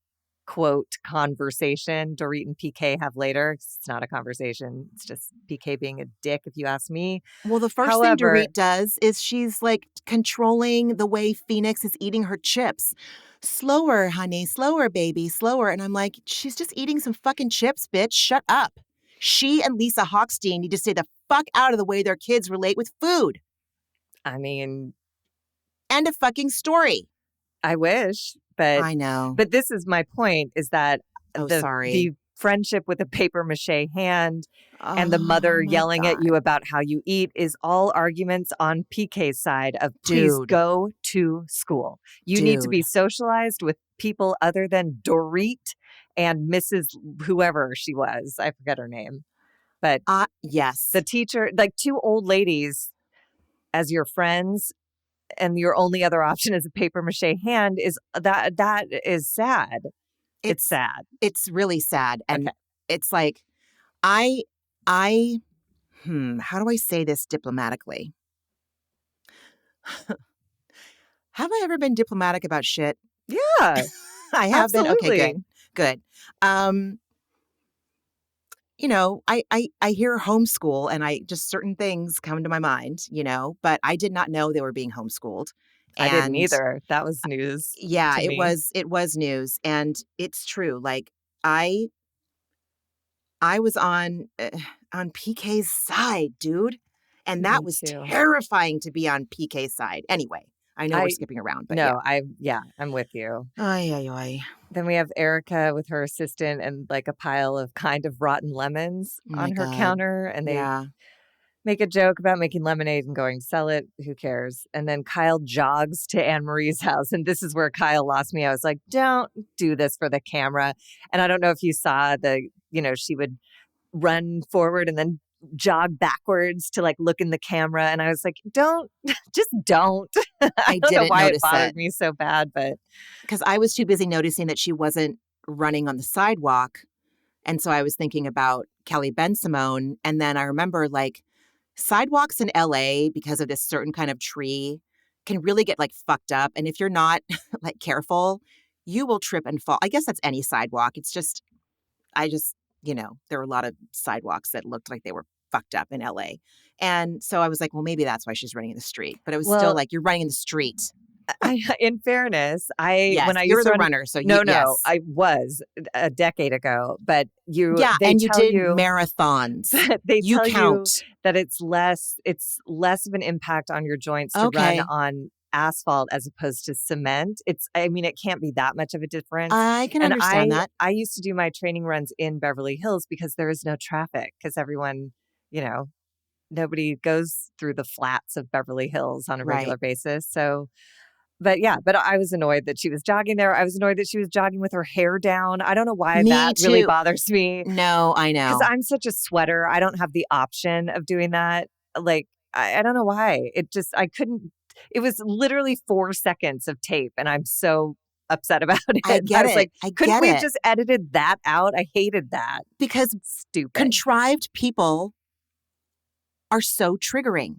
Speaker 2: quote conversation Dorit and PK have later. It's not a conversation. It's just PK being a dick, if you ask me.
Speaker 1: Well, the first thing
Speaker 2: However,
Speaker 1: Dorit does is she's like controlling the way Phoenix is eating her chips. Slower, honey, slower, baby, slower. And I'm like, she's just eating some fucking chips, bitch. Shut up. She and Lisa Hochstein need to stay the fuck out of the way their kids relate with food.
Speaker 2: I mean,
Speaker 1: End of fucking story.
Speaker 2: I wish, but
Speaker 1: I know.
Speaker 2: But this is my point: is that
Speaker 1: Sorry.
Speaker 2: the friendship with a paper mache hand and the
Speaker 1: Oh
Speaker 2: mother
Speaker 1: my
Speaker 2: yelling at
Speaker 1: God.
Speaker 2: you about how you eat is all arguments on PK's side of please
Speaker 1: Dude.
Speaker 2: go to school. You need to be socialized with people other than Dorit and Mrs. whoever she was. I forget her name, but
Speaker 1: yes,
Speaker 2: the teacher, like two old ladies as your friends. And your only other option is a paper mache hand is that is sad. It's sad.
Speaker 1: It's really sad. And it's like, how do I say this diplomatically? Have I ever been diplomatic about shit?
Speaker 2: Yeah.
Speaker 1: I have
Speaker 2: absolutely.
Speaker 1: been. Okay, good. I hear homeschool and just certain things come to my mind, but I did not know they were being homeschooled.
Speaker 2: I didn't either. That was news.
Speaker 1: Yeah,
Speaker 2: to
Speaker 1: it
Speaker 2: me.
Speaker 1: was news. And it's true. Like I was on PK's side, dude. And that was terrifying to be on PK's side. Anyway, I know we're skipping around, but
Speaker 2: I'm with you.
Speaker 1: Ay, ay, ay.
Speaker 2: Then we have Erica with her assistant and like a pile of kind of rotten lemons on her counter. And they make a joke about making lemonade and going to sell it. Who cares? And then Kyle jogs to Anne Marie's house. And this is where Kyle lost me. I was like, don't do this for the camera. And I don't know if you saw she would run forward and then jog backwards to like look in the camera. And I was like, just don't. I don't know why it bothered me so bad, but
Speaker 1: because I was too busy noticing that she wasn't running on the sidewalk. And so I was thinking about Kelly Ben Simone. And then I remember like sidewalks in LA, because of this certain kind of tree, can really get like fucked up. And if you're not like careful, you will trip and fall. I guess that's any sidewalk. It's just, there were a lot of sidewalks that looked like they were fucked up in LA. And so I was like, well, maybe that's why she's running in the street. But it was still like, you're running in the street.
Speaker 2: In fairness, when I
Speaker 1: you're
Speaker 2: used to
Speaker 1: the runner. So
Speaker 2: I was a decade ago, but you
Speaker 1: did marathons.
Speaker 2: They tell you that it's less of an impact on your joints to run on asphalt as opposed to cement. it can't be that much of a difference.
Speaker 1: I can understand that.
Speaker 2: I used to do my training runs in Beverly Hills because there is no traffic, because everyone, nobody goes through the flats of Beverly Hills on a regular basis. So But I was annoyed that she was jogging there. I was annoyed that she was jogging with her hair down. I don't know why
Speaker 1: Me
Speaker 2: that
Speaker 1: too.
Speaker 2: really bothers me.
Speaker 1: No, I know.
Speaker 2: Because I'm such a sweater. I don't have the option of doing that. Like, I don't know why. I couldn't. It was literally 4 seconds of tape, and I'm so upset about it.
Speaker 1: I get
Speaker 2: was
Speaker 1: it.
Speaker 2: like,
Speaker 1: I
Speaker 2: couldn't
Speaker 1: get
Speaker 2: we
Speaker 1: it.
Speaker 2: have just edited that out? I hated that.
Speaker 1: Because
Speaker 2: stupid
Speaker 1: contrived people are so triggering.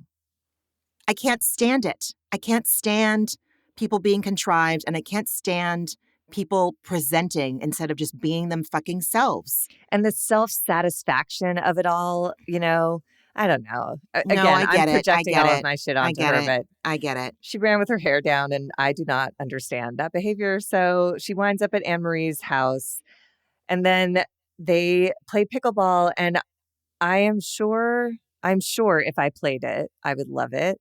Speaker 1: I can't stand it. I can't stand people being contrived, and I can't stand people presenting instead of just being them fucking selves.
Speaker 2: And the self-satisfaction of it all, I don't know.
Speaker 1: No, I get
Speaker 2: I'm projecting all of
Speaker 1: it.
Speaker 2: my shit
Speaker 1: I
Speaker 2: onto
Speaker 1: get
Speaker 2: her,
Speaker 1: it.
Speaker 2: but
Speaker 1: I get it.
Speaker 2: she ran with her hair down, and I do not understand that behavior. So she winds up at Anne Marie's house, and then they play pickleball. And I'm sure if I played it, I would love it.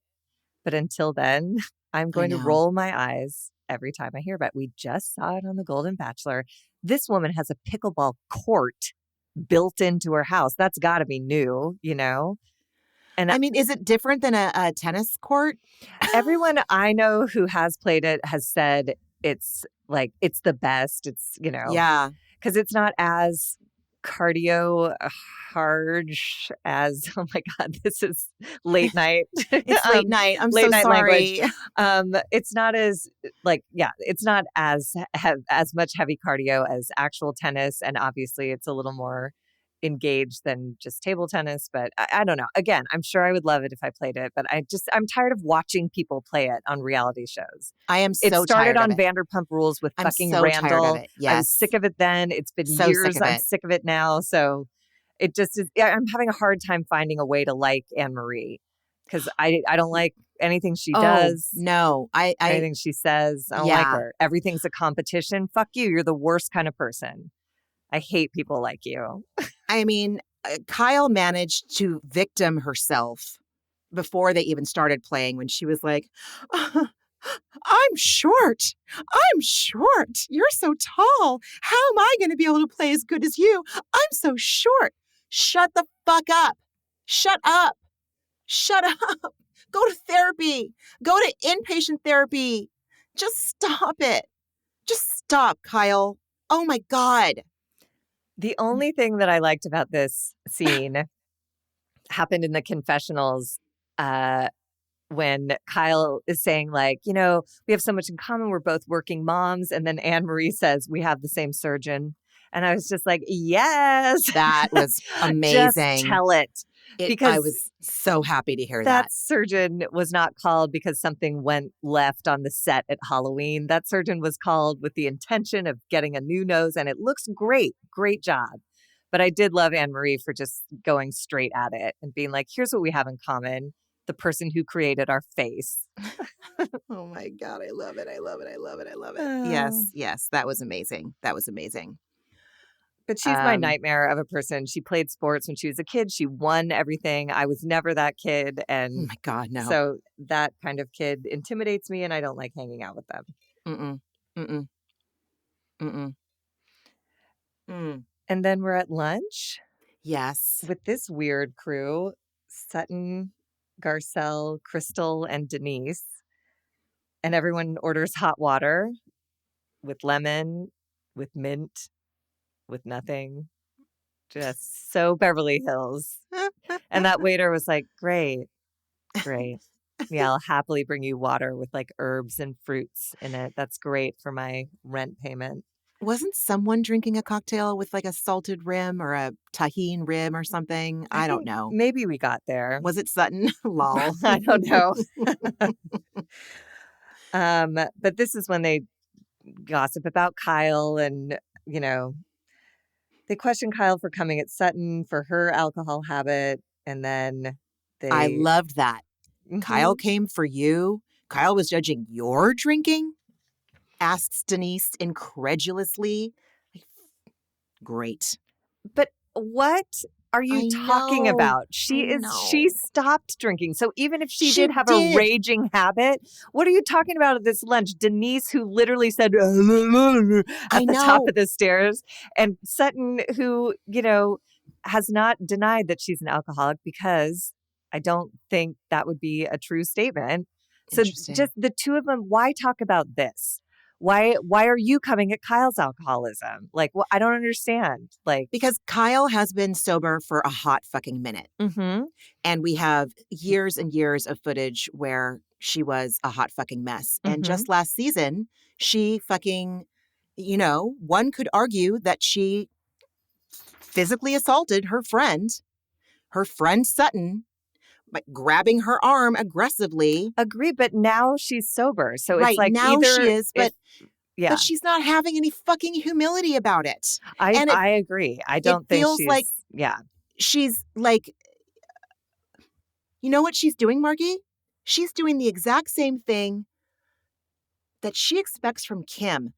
Speaker 2: But until then, I'm going to roll my eyes every time I hear about it. We just saw it on The Golden Bachelor. This woman has a pickleball court built into her house. That's got to be new, And
Speaker 1: I mean, is it different than a tennis court?
Speaker 2: Everyone I know who has played it has said it's the best. It's,
Speaker 1: Yeah.
Speaker 2: because it's not as cardio hard as, oh my God, this is late night.
Speaker 1: It's late night. I'm
Speaker 2: late
Speaker 1: so
Speaker 2: night
Speaker 1: sorry.
Speaker 2: It's not as it's not as much heavy cardio as actual tennis. And obviously it's a little more engaged than just table tennis, but I don't know. Again, I'm sure I would love it if I played it, but I'm tired of watching people play it on reality shows.
Speaker 1: I am so tired of it.
Speaker 2: It started on Vanderpump Rules with fucking Randall.
Speaker 1: Tired of it. Yes.
Speaker 2: I was sick of it then. It's been
Speaker 1: so
Speaker 2: years.
Speaker 1: Sick of
Speaker 2: I'm
Speaker 1: it.
Speaker 2: sick of it now. So it just is. I'm having a hard time finding a way to like Anne Marie because I don't like anything she does.
Speaker 1: No,
Speaker 2: anything she says. I don't like her. Everything's a competition. Fuck you. You're the worst kind of person. I hate people like you.
Speaker 1: I mean, Kyle managed to victim herself before they even started playing when she was like, I'm short. I'm short. You're so tall. How am I going to be able to play as good as you? I'm so short. Shut the fuck up. Shut up. Shut up. Go to therapy. Go to inpatient therapy. Just stop it. Just stop, Kyle. Oh my God.
Speaker 2: The only thing that I liked about this scene happened in the confessionals when Kyle is saying, like, we have so much in common. We're both working moms. And then Anne Marie says, we have the same surgeon. And I was just like, yes.
Speaker 1: That was amazing.
Speaker 2: Just tell it. Because
Speaker 1: I was so happy to hear
Speaker 2: that surgeon was not called because something went left on the set at Halloween. That surgeon was called with the intention of getting a new nose, and it looks great. Great job. But I did love Anne Marie for just going straight at it and being like, here's what we have in common. The person who created our face.
Speaker 1: Oh my God. I love it. I love it. I love it. I love it. Yes. That was amazing. That was amazing.
Speaker 2: But she's my nightmare of a person. She played sports when she was a kid. She won everything. I was never that kid. And
Speaker 1: oh my God, no.
Speaker 2: So that kind of kid intimidates me, and I don't like hanging out with them.
Speaker 1: Mm-mm. Mm-mm. Mm-mm. Mm.
Speaker 2: And then we're at lunch.
Speaker 1: Yes.
Speaker 2: With this weird crew, Sutton, Garcelle, Crystal, and Denise. And everyone orders hot water with lemon, with mint, with nothing. Just so Beverly Hills. And that waiter was like, great. Yeah, I'll happily bring you water with like herbs and fruits in it. That's great for my rent payment.
Speaker 1: Wasn't someone drinking a cocktail with like a salted rim or a tahine rim or something? I don't know.
Speaker 2: Maybe we got there.
Speaker 1: Was it Sutton? Lol.
Speaker 2: I don't know. But this is when they gossip about Kyle and, they question Kyle for coming at Sutton for her alcohol habit. And then
Speaker 1: I loved that.
Speaker 2: Mm-hmm.
Speaker 1: Kyle came for you. Kyle was judging your drinking? Asks Denise incredulously. Great.
Speaker 2: But what are you talking about? She stopped drinking. So even if she did have a raging habit, what are you talking about at this lunch? Denise, who literally said at the top of the stairs, and Sutton, who, has not denied that she's an alcoholic, because I don't think that would be a true statement. So just the two of them, why talk about this? Why are you coming at Kyle's alcoholism? Like, I don't understand. Like,
Speaker 1: because Kyle has been sober for a hot fucking minute.
Speaker 2: Mm-hmm.
Speaker 1: And we have years and years of footage where she was a hot fucking mess.
Speaker 2: Mm-hmm.
Speaker 1: And just last season, she fucking, one could argue that she physically assaulted her friend Sutton, by grabbing her arm aggressively.
Speaker 2: Agree, but now she's sober. So
Speaker 1: right,
Speaker 2: it's like
Speaker 1: now
Speaker 2: either
Speaker 1: she is, but
Speaker 2: yeah.
Speaker 1: but she's not having any fucking humility about it.
Speaker 2: I agree. I don't think
Speaker 1: feels like she's like, you know what she's doing, Margie? She's doing the exact same thing that she expects from Kim.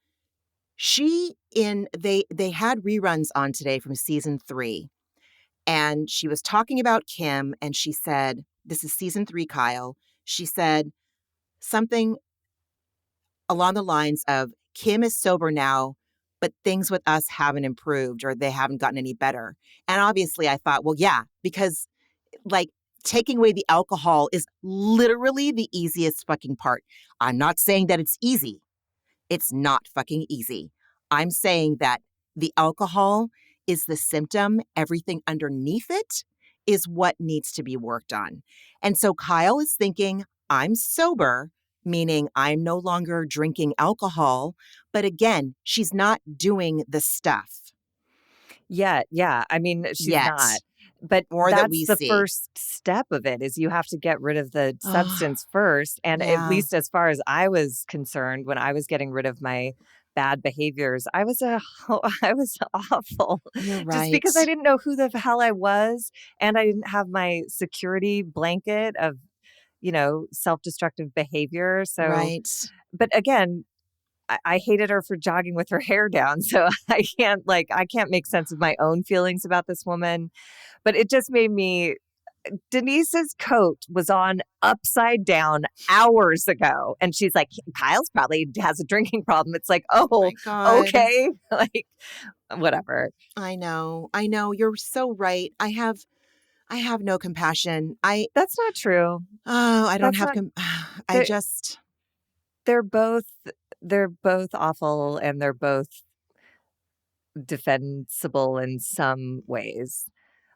Speaker 1: They had reruns on today from season 3. And she was talking about Kim, and she said, this is season 3, Kyle. She said something along the lines of, Kim is sober now, but things with us haven't improved or they haven't gotten any better. And obviously I thought, well, yeah, because like taking away the alcohol is literally the easiest fucking part. I'm not saying that it's easy. It's not fucking easy. I'm saying that the alcohol is the symptom. Everything underneath it is what needs to be worked on. And so Kyle is thinking, I'm sober, meaning I'm no longer drinking alcohol. But again, she's not doing the stuff.
Speaker 2: Yeah. I mean, she's not. But that's the first step of it, is you have to get rid of the substance first. And at least as far as I was concerned, when I was getting rid of my bad behaviors, I was awful.
Speaker 1: You're right.
Speaker 2: Just because I didn't know who the hell I was, and I didn't have my security blanket of, self-destructive behavior. So,
Speaker 1: right.
Speaker 2: But again, I hated her for jogging with her hair down. So I can't make sense of my own feelings about this woman. But it just made me, Denise's coat was on upside down hours ago. And she's like, Kyle's probably has a drinking problem. It's like, oh okay. Like, whatever.
Speaker 1: I know. You're so right. I have no compassion.
Speaker 2: That's not true.
Speaker 1: Oh, I don't have,
Speaker 2: they're both awful, and they're both defensible in some ways.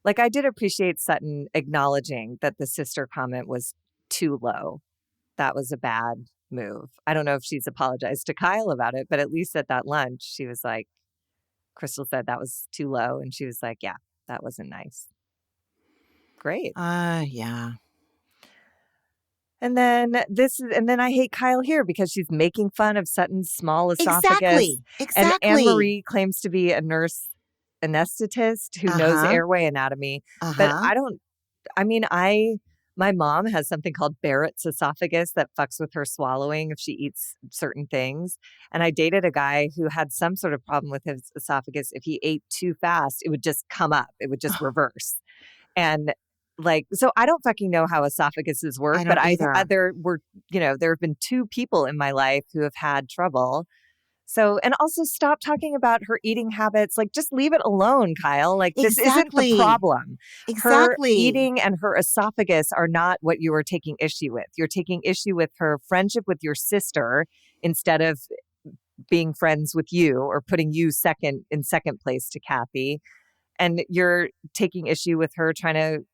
Speaker 2: Like, I did appreciate Sutton acknowledging that the sister comment was too low. That was a bad move. I don't know if she's apologized to Kyle about it, but at least at that lunch, she was like, Crystal said that was too low. And she was like, yeah, that wasn't nice. Great.
Speaker 1: Yeah.
Speaker 2: And then I hate Kyle here because she's making fun of Sutton's small esophagus.
Speaker 1: Exactly.
Speaker 2: And Anne-Marie claims to be a nurse anesthetist who knows airway anatomy. But my mom has something called Barrett's esophagus that fucks with her swallowing if she eats certain things. And I dated a guy who had some sort of problem with his esophagus. If he ate too fast, it would just come up. It would just reverse. And so I don't fucking know how esophaguses work, but there have been 2 people in my life who have had trouble. So, and also stop talking about her eating habits. Like, just leave it alone, Kyle. Like, this isn't the problem.
Speaker 1: Exactly.
Speaker 2: Her eating and her esophagus are not what you are taking issue with. You're taking issue with her friendship with your sister instead of being friends with you, or putting you in second place to Kathy. And you're taking issue with her trying to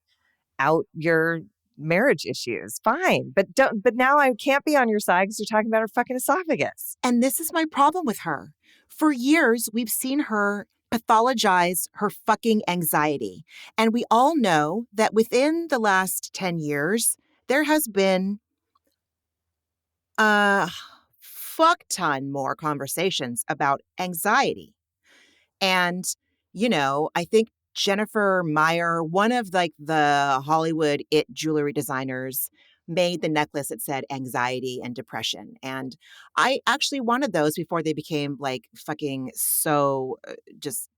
Speaker 2: out your marriage issues. Fine. But now I can't be on your side because you're talking about her fucking esophagus.
Speaker 1: And this is my problem with her. For years, we've seen her pathologize her fucking anxiety. And we all know that within the last 10 years, there has been a fuck ton more conversations about anxiety. And, I think Jennifer Meyer, one of the Hollywood jewelry designers, made the necklace that said anxiety and depression. And I actually wanted those before they became fucking so just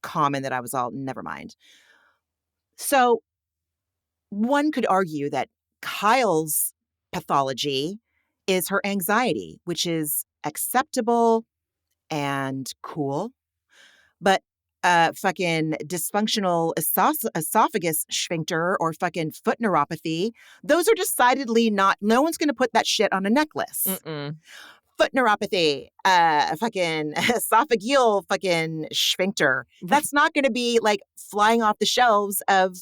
Speaker 1: common that I was all, never mind. So one could argue that Kyle's pathology is her anxiety, which is acceptable and cool. But fucking dysfunctional esophagus sphincter or fucking foot neuropathy. Those are decidedly not, no one's going to put that shit on a necklace.
Speaker 2: Mm-mm.
Speaker 1: Foot neuropathy, fucking esophageal fucking sphincter. That's not going to be like flying off the shelves of,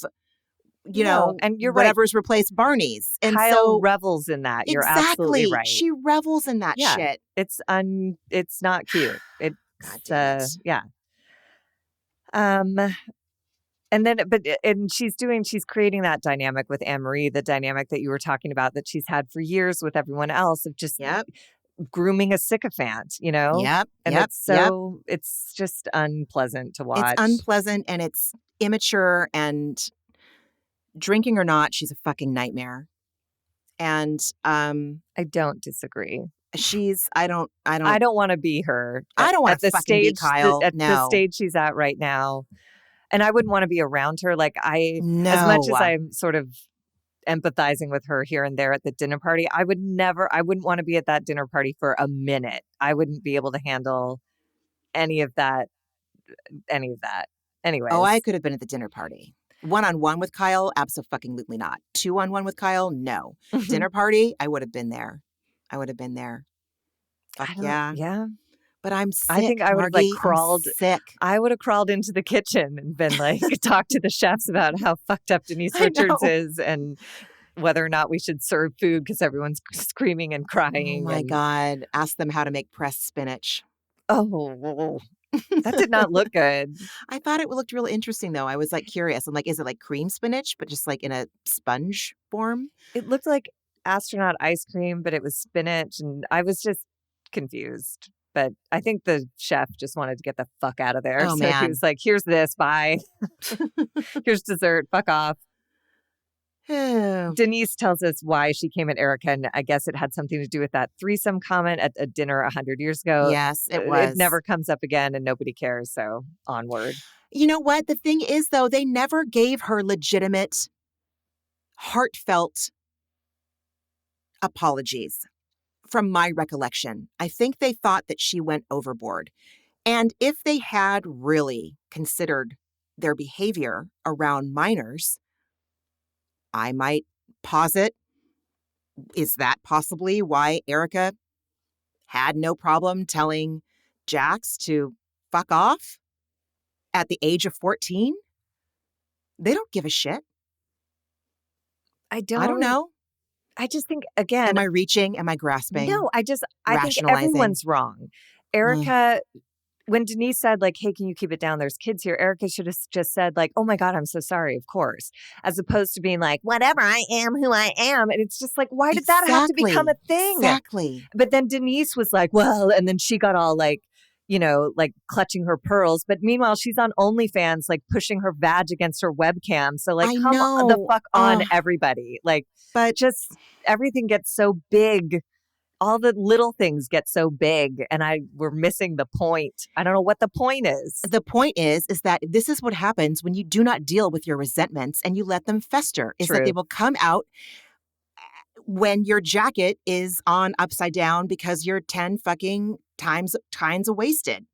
Speaker 1: you know,
Speaker 2: and you're
Speaker 1: whatever's replaced Barney's. And
Speaker 2: Kyle
Speaker 1: so
Speaker 2: revels in that. You're
Speaker 1: exactly,
Speaker 2: absolutely right.
Speaker 1: She revels in that shit.
Speaker 2: It's not cute. It's
Speaker 1: God damn it.
Speaker 2: yeah. And then, she's creating that dynamic with Anne-Marie, the dynamic that you were talking about that she's had for years with everyone else of just grooming a sycophant, you know? And it's just unpleasant to watch.
Speaker 1: It's unpleasant and it's immature, and drinking or not, she's a fucking nightmare. And
Speaker 2: I don't disagree.
Speaker 1: I don't
Speaker 2: want to be her.
Speaker 1: I don't want to fucking be Kyle.
Speaker 2: The stage she's at right now. And I wouldn't want to be around her. Like as much as I'm sort of empathizing with her here and there at the dinner party, I wouldn't want to be at that dinner party for a minute. I wouldn't be able to handle any of that. Anyways.
Speaker 1: Oh, I could have been at the dinner party. 1-on-1 with Kyle, absolutely not. 2-on-1 with Kyle, no. Dinner party, I would have been there. Fuck yeah.
Speaker 2: Yeah.
Speaker 1: But I'm sick.
Speaker 2: I think I would have crawled.
Speaker 1: Sick.
Speaker 2: I would have crawled into the kitchen and been talked to the chefs about how fucked up Denise Richards is and whether or not we should serve food because everyone's screaming and crying.
Speaker 1: Oh my God. Ask them how to make pressed spinach.
Speaker 2: Oh, that did not look good.
Speaker 1: I thought it looked real interesting though. I was curious. I'm is it like cream spinach, but just in a sponge form?
Speaker 2: It looked like astronaut ice cream, but it was spinach. And I was just confused. But I think the chef just wanted to get the fuck out of there.
Speaker 1: Oh,
Speaker 2: so
Speaker 1: man.
Speaker 2: he was like, here's this, bye. Here's dessert, fuck off. Denise tells us why she came at Erica, and I guess it had something to do with that threesome comment at a dinner 100 years ago.
Speaker 1: Yes, it was.
Speaker 2: It never comes up again, and nobody cares, so onward.
Speaker 1: You know what? The thing is, though, they never gave her legitimate, heartfelt apologies. From my recollection, I think they thought that she went overboard. And if they had really considered their behavior around minors, I might posit, is that possibly why Erica had no problem telling Jax to fuck off at the age of 14? They don't give a shit. I don't know.
Speaker 2: I just think, again...
Speaker 1: Am I reaching? Am I grasping?
Speaker 2: No, I think everyone's wrong. Erica, when Denise said, hey, can you keep it down? There's kids here. Erica should have just said, oh my God, I'm so sorry, of course. As opposed to being whatever, I am who I am. And it's just why did that have to become a thing?
Speaker 1: Exactly.
Speaker 2: But then Denise was well, and then she got all clutching her pearls. But meanwhile, she's on OnlyFans, pushing her vag against her webcam. So come on, the fuck on, everybody. But just everything gets so big. All the little things get so big, and we're missing the point. I don't know what the point is.
Speaker 1: The point is that this is what happens when you do not deal with your resentments and you let them fester. Is that they will come out when your jacket is on upside down because you're 10 fucking times wasted.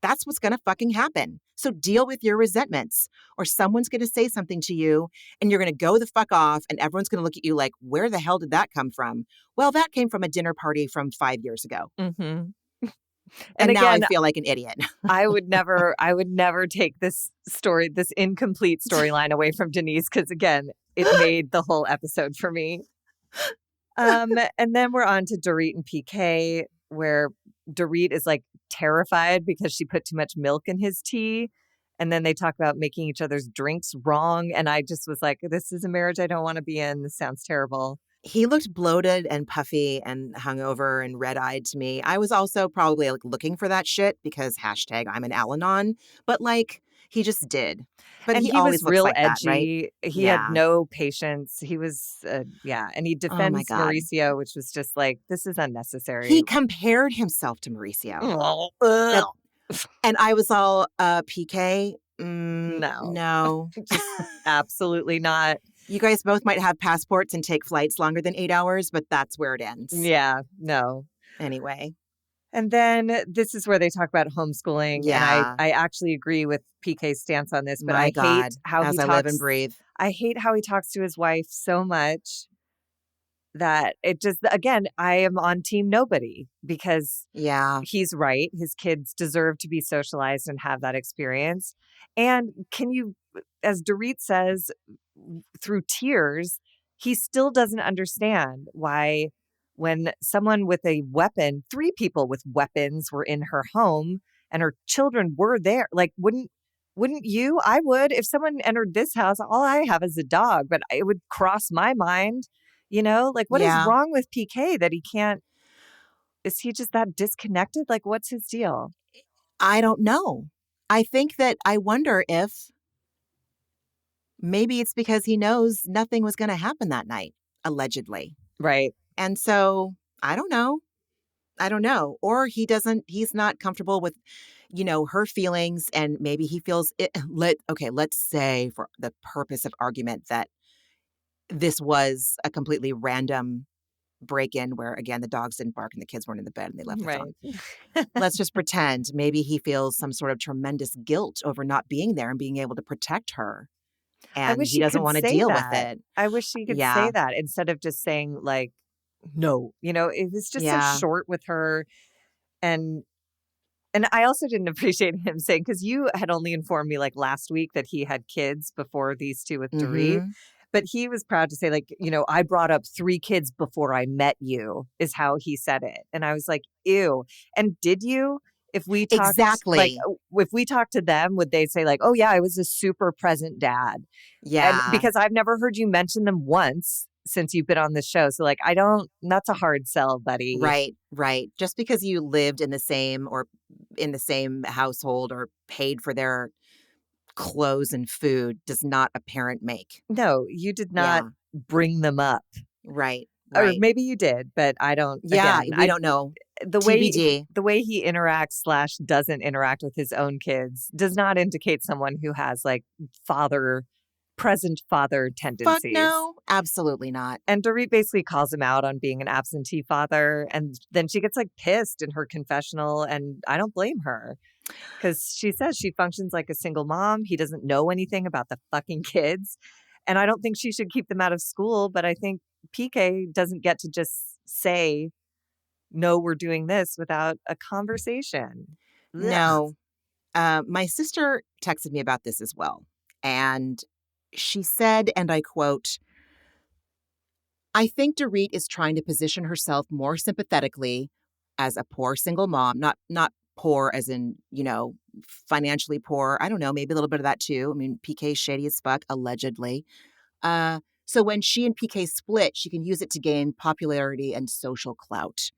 Speaker 1: That's what's going to fucking happen. So deal with your resentments, or someone's going to say something to you and you're going to go the fuck off and everyone's going to look at you where the hell did that come from? Well, that came from a dinner party from 5 years ago.
Speaker 2: Mm-hmm.
Speaker 1: And again, now I feel like an idiot.
Speaker 2: I would never take this incomplete storyline away from Denise because, again, it made the whole episode for me. And then we're on to Dorit and PK, where Dorit is terrified because she put too much milk in his tea. And then they talk about making each other's drinks wrong. And I just was this is a marriage I don't want to be in. This sounds terrible.
Speaker 1: He looked bloated and puffy and hungover and red-eyed to me. I was also probably looking for that shit because #I'm an Al-Anon. But he just did. But
Speaker 2: and
Speaker 1: he
Speaker 2: was
Speaker 1: always
Speaker 2: real
Speaker 1: looks
Speaker 2: edgy.
Speaker 1: That, right?
Speaker 2: He had no patience. He was, and he defends Mauricio, which was just this is unnecessary.
Speaker 1: He compared himself to Mauricio. And I was all, PK? No.
Speaker 2: Just absolutely not.
Speaker 1: You guys both might have passports and take flights longer than 8 hours, but that's where it ends.
Speaker 2: Yeah, no.
Speaker 1: Anyway.
Speaker 2: And then this is where they talk about homeschooling. And
Speaker 1: Yeah.
Speaker 2: I actually agree with PK's stance on this, but
Speaker 1: My
Speaker 2: I
Speaker 1: God,
Speaker 2: hate how he
Speaker 1: as I live and
Speaker 2: talks.
Speaker 1: breathe.
Speaker 2: I hate how he talks to his wife so much that it just, again, I am on team nobody because
Speaker 1: Yeah.
Speaker 2: he's right. His kids deserve to be socialized and have that experience. And can you, as Dorit says, through tears, he still doesn't understand why, when someone with a weapon, 3 people with weapons were in her home and her children were there, like, wouldn't you? I would. If someone entered this house, all I have is a dog, but it would cross my mind, like, what is
Speaker 1: Yeah.
Speaker 2: wrong with PK that he can't? Is he just that disconnected? Like, what's his deal?
Speaker 1: I don't know. I wonder if maybe it's because he knows nothing was going to happen that night, allegedly.
Speaker 2: Right.
Speaker 1: And so I don't know. I don't know. Or he's not comfortable with, her feelings, and maybe he feels it. Let's say for the purpose of argument that this was a completely random break in where, again, the dogs didn't bark and the kids weren't in the bed and they left the
Speaker 2: Right.
Speaker 1: phone. Let's just pretend maybe he feels some sort of tremendous guilt over not being there and being able to protect her.
Speaker 2: I
Speaker 1: And
Speaker 2: wish
Speaker 1: he
Speaker 2: he
Speaker 1: doesn't
Speaker 2: could
Speaker 1: want to
Speaker 2: say
Speaker 1: deal with
Speaker 2: that.
Speaker 1: it.
Speaker 2: I wish he could say
Speaker 1: Yeah.
Speaker 2: that instead of just saying, like, no. It was just so
Speaker 1: Yeah.
Speaker 2: short with her. And And I also didn't appreciate him saying, because you had only informed me like last week that he had kids before these 2 with Dorit.
Speaker 1: Mm-hmm.
Speaker 2: But he was proud to say, like, I brought up 3 kids before I met you, is how he said it. And I was like, ew. And did you? If we talked, like,
Speaker 1: Exactly.
Speaker 2: if we talked to them, would they say, like, oh, yeah, I was a super present dad? And
Speaker 1: Yeah.
Speaker 2: because I've never heard you mention them once since you've been on the show. So, like, that's a hard sell, buddy.
Speaker 1: Right. Right. Just because you lived in the same household or paid for their clothes and food does not a parent make.
Speaker 2: No, you did not
Speaker 1: Yeah.
Speaker 2: bring them up.
Speaker 1: Right.
Speaker 2: Or
Speaker 1: Right.
Speaker 2: maybe you did, but I don't,
Speaker 1: Yeah.
Speaker 2: again,
Speaker 1: We don't know.
Speaker 2: the way
Speaker 1: TBD.
Speaker 2: the way he interacts slash doesn't interact with his own kids does not indicate someone who has like present father
Speaker 1: Fuck
Speaker 2: tendencies.
Speaker 1: no. Absolutely not.
Speaker 2: And Dorit basically calls him out on being an absentee father. And then she gets like pissed in her confessional. And I don't blame her, because she says she functions like a single mom. He doesn't know anything about the fucking kids. And I don't think she should keep them out of school. But I think PK doesn't get to just say, no, we're doing this without a conversation. Ugh.
Speaker 1: No. My sister texted me about this as well. And she said, and I quote, I think Dorit is trying to position herself more sympathetically as a poor single mom, not poor as in, financially poor. I don't know, maybe a little bit of that too. I mean, PK's shady as fuck, allegedly. So when she and PK split, she can use it to gain popularity and social clout.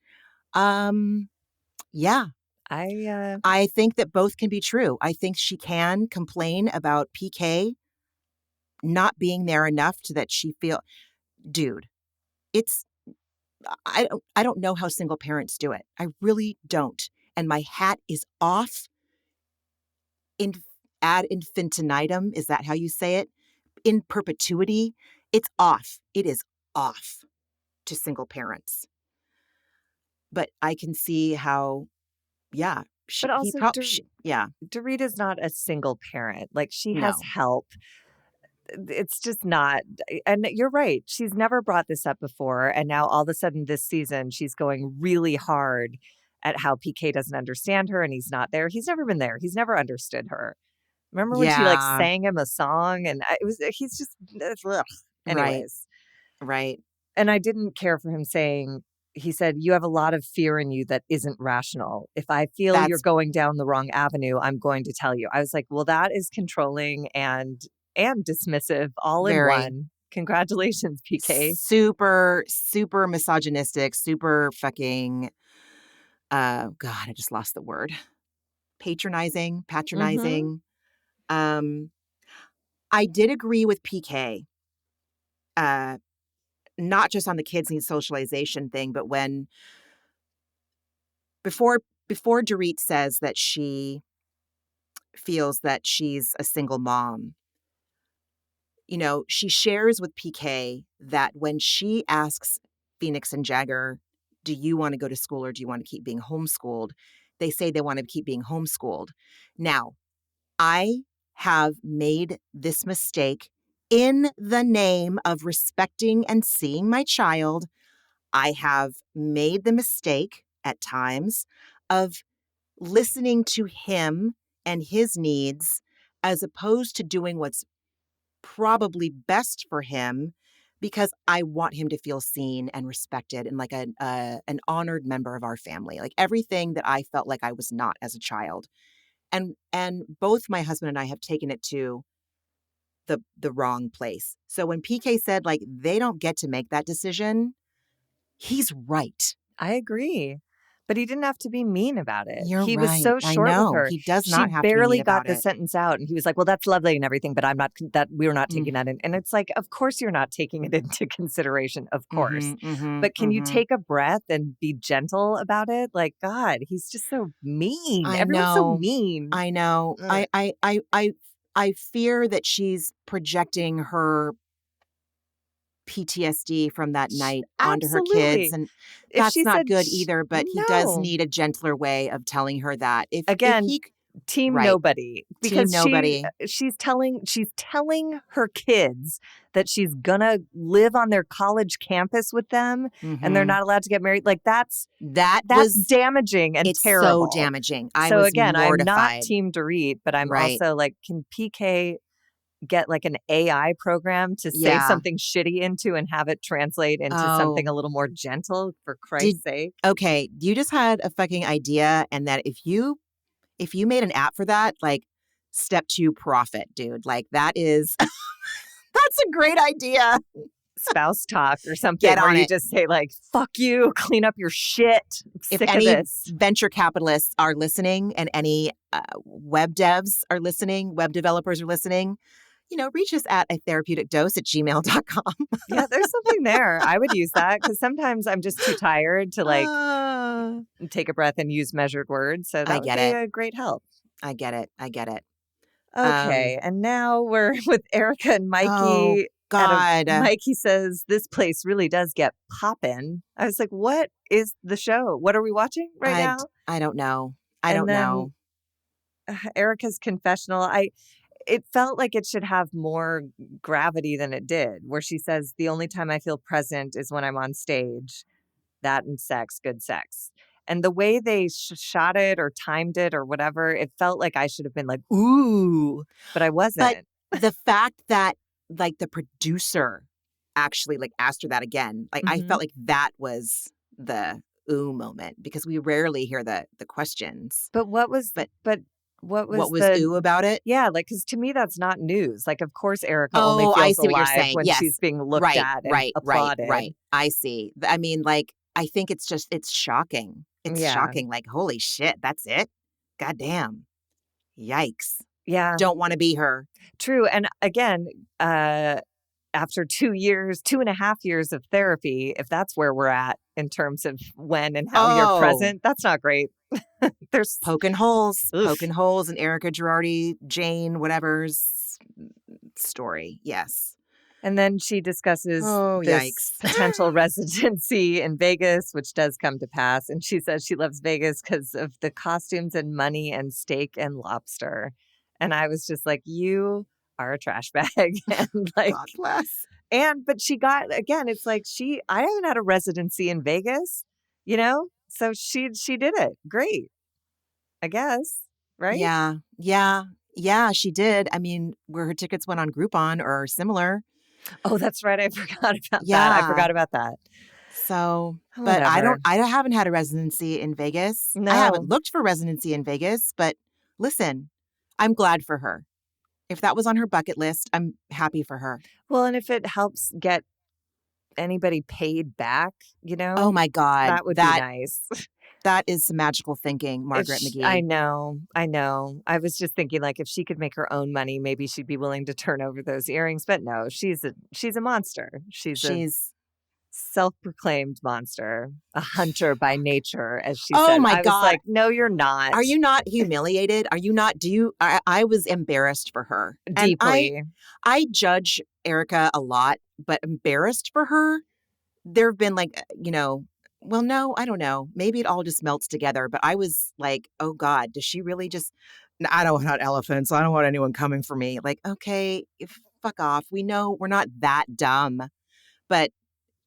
Speaker 1: Yeah,
Speaker 2: I
Speaker 1: I think that both can be true. I think she can complain about PK not being there enough to that she feel, dude, it's I don't know how single parents do it. I really don't. And my hat is off in ad infinitum. Is that how you say it? In perpetuity. It's off. It is off to single parents. But I can see how, yeah,
Speaker 2: but also
Speaker 1: yeah,
Speaker 2: Dorita's not a single parent. Like, she has
Speaker 1: no,
Speaker 2: help. It's just not. And you're right. She's never brought this up before. And now all of a sudden this season, she's going really hard at how PK doesn't understand her and he's not there. He's never been there. He's never understood her. Remember when she like
Speaker 1: yeah,
Speaker 2: sang him a song, and he's just, ugh.
Speaker 1: right,
Speaker 2: Anyways.
Speaker 1: right.
Speaker 2: And I didn't care for him saying, he said, you have a lot of fear in you that isn't rational. If I feel you're
Speaker 1: That's
Speaker 2: going down the wrong avenue, I'm going to tell you. I was like, well, that is controlling and dismissive all in
Speaker 1: very
Speaker 2: one. Congratulations, PK.
Speaker 1: super, super misogynistic, super fucking, God, I just lost the word.
Speaker 2: Mm-hmm.
Speaker 1: Patronizing. Um, I did agree with PK, uh, not just on the kids need socialization thing, but before before Dorit says that she feels that she's a single mom, she shares with PK that when she asks Phoenix and Jagger, do you want to go to school or do you want to keep being homeschooled? They say they want to keep being homeschooled. Now, I have made this mistake in the name of respecting and seeing my child. I have made the mistake at times of listening to him and his needs as opposed to doing what's probably best for him because I want him to feel seen and respected and like an honored member of our family. Like everything that I felt like I was not as a child. And both my husband and I have taken it to the wrong place. So when PK said like they don't get to make that decision, he's right.
Speaker 2: I agree. But he didn't have to be mean about it.
Speaker 1: You're
Speaker 2: he
Speaker 1: right.
Speaker 2: was so
Speaker 1: I
Speaker 2: short with
Speaker 1: know.
Speaker 2: her.
Speaker 1: He does
Speaker 2: She
Speaker 1: not have to be mean
Speaker 2: barely
Speaker 1: about
Speaker 2: got the
Speaker 1: it.
Speaker 2: sentence out. And he was like, well, that's lovely and everything, but I'm not, that we're not taking that in. And it's like, of course you're not taking it into consideration. Of course. But can you take a breath and be gentle about it? Like, God, he's just so mean. Everyone's so mean.
Speaker 1: I know. I fear that she's projecting her PTSD from that night onto her kids. And that's not good either, but he does need a gentler way of telling her that. If he
Speaker 2: team
Speaker 1: right.
Speaker 2: nobody. Because
Speaker 1: team nobody.
Speaker 2: She's telling her kids that she's gonna live on their college campus with them and they're not allowed to get married. Like that's damaging and terrible.
Speaker 1: It's so damaging.
Speaker 2: So again,
Speaker 1: mortified.
Speaker 2: I'm not team Dorit, but I'm also like, can PK get like an AI program to say something shitty into and have it translate into something a little more gentle, for Christ's sake?
Speaker 1: Okay, you just had a fucking idea, and that if you made an app for that, like step 2 profit, dude. Like that is that's a great idea.
Speaker 2: Spouse talk or something where you just say like, fuck you, clean up your shit. I'm
Speaker 1: if
Speaker 2: sick
Speaker 1: any
Speaker 2: of this.
Speaker 1: venture capitalists are listening and any web devs are listening, web developers are listening, reach us at atherapeuticdose@gmail.com.
Speaker 2: Yeah, there's something there. I would use that because sometimes I'm just too tired to like take a breath and use measured words. So that would be a great help.
Speaker 1: I get it.
Speaker 2: Okay. And now we're with Erica and Mikey.
Speaker 1: Oh, God.
Speaker 2: Mikey says, this place really does get poppin'. I was like, what is the show? What are we watching now?
Speaker 1: I don't know. I don't know.
Speaker 2: Erica's confessional. It felt like it should have more gravity than it did, where she says, the only time I feel present is when I'm on stage. That and sex, good sex. And the way they shot it or timed it or whatever, it felt like I should have been like, ooh, but I wasn't.
Speaker 1: But the fact that like the producer actually like asked her that again, like I felt like that was the ooh moment because we rarely hear the questions.
Speaker 2: But what was what was
Speaker 1: ooh about it?
Speaker 2: Yeah, like, because to me, that's not news. Like, of course, Erica only feels alive when she's being looked at and applauded.
Speaker 1: Right. I see. I mean, like, I think it's shocking. It's shocking. Like, holy shit, that's it? Goddamn. Yikes.
Speaker 2: Yeah.
Speaker 1: Don't want to be her.
Speaker 2: True. And again, after 2.5 years of therapy, if that's where we're at in terms of when and how you're present, that's not great. There's
Speaker 1: poking holes in Erica Girardi, Jane, whatever's story. Yes.
Speaker 2: And then she discusses this potential residency in Vegas, which does come to pass. And she says she loves Vegas because of the costumes and money and steak and lobster. And I was just like, you are a trash bag. And like,
Speaker 1: God bless.
Speaker 2: But she got, again, it's like I haven't had a residency in Vegas, So she did it. Great. I guess. Right?
Speaker 1: Yeah, she did. I mean, where her tickets went on Groupon or similar.
Speaker 2: Oh, that's right. I forgot about that. I forgot about that.
Speaker 1: So, but I haven't had a residency in Vegas.
Speaker 2: No.
Speaker 1: I haven't looked for residency in Vegas, but listen, I'm glad for her. If that was on her bucket list, I'm happy for her.
Speaker 2: Well, and if it helps get anybody paid back,
Speaker 1: Oh my God.
Speaker 2: That would be nice.
Speaker 1: That is some magical thinking, Margaret McGee.
Speaker 2: I know. I was just thinking, like, if she could make her own money, maybe she'd be willing to turn over those earrings. But no, she's a monster. She's a self-proclaimed monster, a hunter by nature, as she said.
Speaker 1: Oh my God!
Speaker 2: I was like, no, you're not.
Speaker 1: Are you not humiliated? Are you not? I was embarrassed for her
Speaker 2: deeply.
Speaker 1: I judge Erica a lot, but embarrassed for her. There have been Well, no, I don't know. Maybe it all just melts together. But I was like, oh God, does she really just, I don't want elephants. I don't want anyone coming for me. Like, okay, fuck off. We know we're not that dumb, but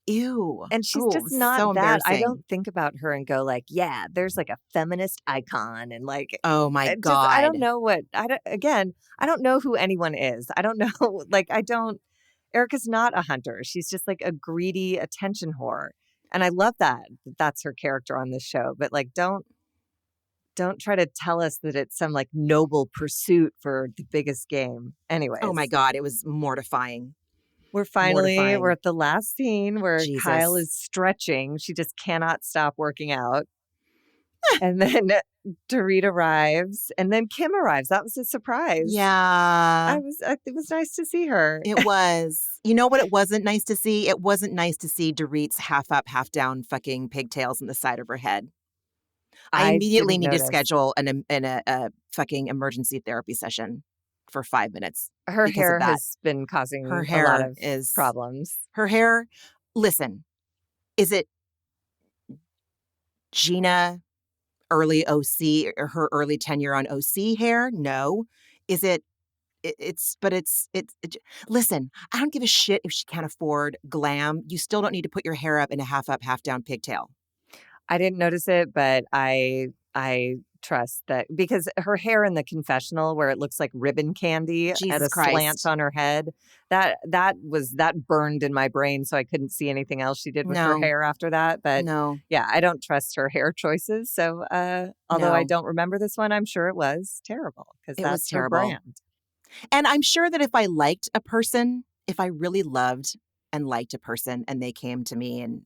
Speaker 1: ew.
Speaker 2: And she's
Speaker 1: Oh, it
Speaker 2: just
Speaker 1: was so
Speaker 2: not that. I
Speaker 1: embarrassing.
Speaker 2: don't think about her and go like, yeah, there's like a feminist icon and like
Speaker 1: Oh my
Speaker 2: just I don't
Speaker 1: God.
Speaker 2: know what I don't know who anyone is. I don't know like I don't Erica's not a hunter. She's just like a greedy attention whore. And I love that that's her character on this show, but like don't try to tell us that it's some like noble pursuit for the biggest game.
Speaker 1: Oh my
Speaker 2: Anyways,
Speaker 1: God. It was mortifying.
Speaker 2: we're
Speaker 1: Mortifying.
Speaker 2: at the last scene where Kyle
Speaker 1: Jesus.
Speaker 2: is stretching. She just cannot stop working out. And then Dorit arrives, and then Kim arrives. That was a surprise.
Speaker 1: Yeah.
Speaker 2: It was nice to see her.
Speaker 1: It was. You know what it wasn't nice to see? It wasn't nice to see Dorit's half up, half down fucking pigtails in the side of her head. I immediately
Speaker 2: didn't
Speaker 1: need to
Speaker 2: notice.
Speaker 1: schedule a fucking emergency therapy session for 5 minutes.
Speaker 2: Her
Speaker 1: because
Speaker 2: hair
Speaker 1: of that.
Speaker 2: has been causing
Speaker 1: Her
Speaker 2: a lot
Speaker 1: hair
Speaker 2: of
Speaker 1: is
Speaker 2: problems.
Speaker 1: Her hair. Listen, is it Gina early OC or her early tenure on OC hair? No. Is it? Listen, I don't give a shit if she can't afford glam. You still don't need to put your hair up in a half up, half down pigtail.
Speaker 2: I didn't notice it, but I trust that because her hair in the confessional where it looks like ribbon candy at
Speaker 1: Jesus
Speaker 2: a slant
Speaker 1: Christ.
Speaker 2: on her head, that burned in my brain, so I couldn't see anything else she did with her
Speaker 1: No.
Speaker 2: hair after that. But
Speaker 1: No.
Speaker 2: yeah, I don't trust her hair choices. So although I
Speaker 1: No.
Speaker 2: don't remember this one, I'm sure it was terrible because
Speaker 1: It was
Speaker 2: that's her
Speaker 1: terrible.
Speaker 2: brand.
Speaker 1: And I'm sure that if I liked a person, if I really loved and liked a person and they came to me and,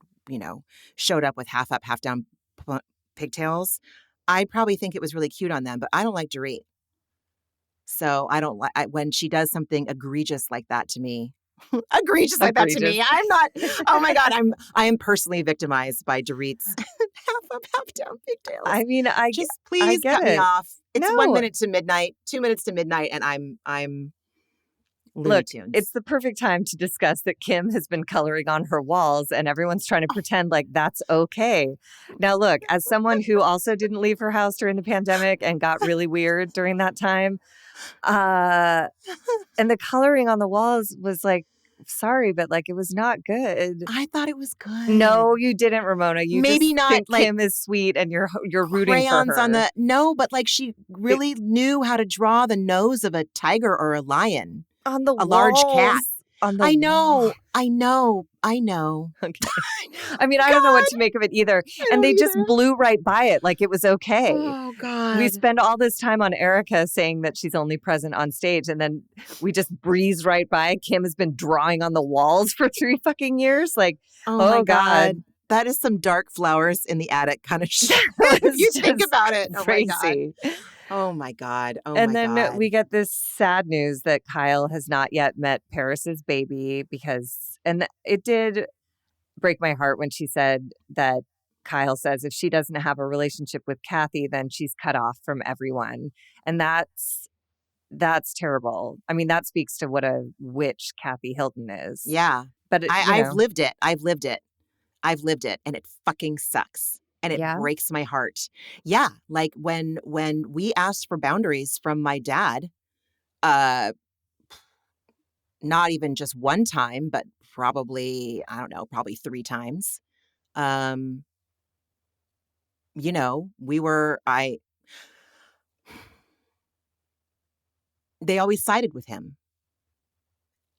Speaker 1: showed up with half up, half down pigtails, I'd probably think it was really cute on them, but I don't like Dorit. So I don't like when she does something egregious like that to me. Egregious like that to me. I'm not. Oh my God. I am personally victimized by Dorit's half up, half down pigtails.
Speaker 2: I mean,
Speaker 1: just please
Speaker 2: get
Speaker 1: cut me off. It's
Speaker 2: No.
Speaker 1: 1 minute to midnight, 2 minutes to midnight, and I'm Looney
Speaker 2: Look,
Speaker 1: Tunes.
Speaker 2: it's the perfect time to discuss that Kim has been coloring on her walls and everyone's trying to pretend like that's okay. Now, look, as someone who also didn't leave her house during the pandemic and got really weird during that time, and the coloring on the walls was like, sorry, but like it was not good.
Speaker 1: I thought it was good.
Speaker 2: No, you didn't, Ramona. You
Speaker 1: maybe
Speaker 2: just
Speaker 1: not
Speaker 2: think
Speaker 1: like
Speaker 2: Kim is sweet and you're rooting
Speaker 1: crayons
Speaker 2: for her.
Speaker 1: on the but like she really knew how to draw the nose of a tiger or a lion.
Speaker 2: On the
Speaker 1: a large cat.
Speaker 2: On the
Speaker 1: I know.
Speaker 2: wall.
Speaker 1: I know.
Speaker 2: Okay. I mean, I don't know what to make of it either. And they just blew right by it like it was okay.
Speaker 1: Oh, God.
Speaker 2: We spend all this time on Erica saying that she's only present on stage, and then we just breeze right by. Kim has been drawing on the walls for 3 fucking years. Like,
Speaker 1: oh my God. That is some dark flowers in the attic kind of shit. If you think about it.
Speaker 2: Crazy.
Speaker 1: Oh my God.
Speaker 2: And then we get this sad news that Kyle has not yet met Paris's baby and it did break my heart when she said that Kyle says if she doesn't have a relationship with Kathy, then she's cut off from everyone. And that's terrible. I mean, that speaks to what a witch Kathy Hilton is.
Speaker 1: Yeah.
Speaker 2: But
Speaker 1: I've lived it. And it fucking sucks. And it breaks my heart. Yeah. Like when we asked for boundaries from my dad, not even just one time, but probably, I don't know, probably 3 times. They always sided with him.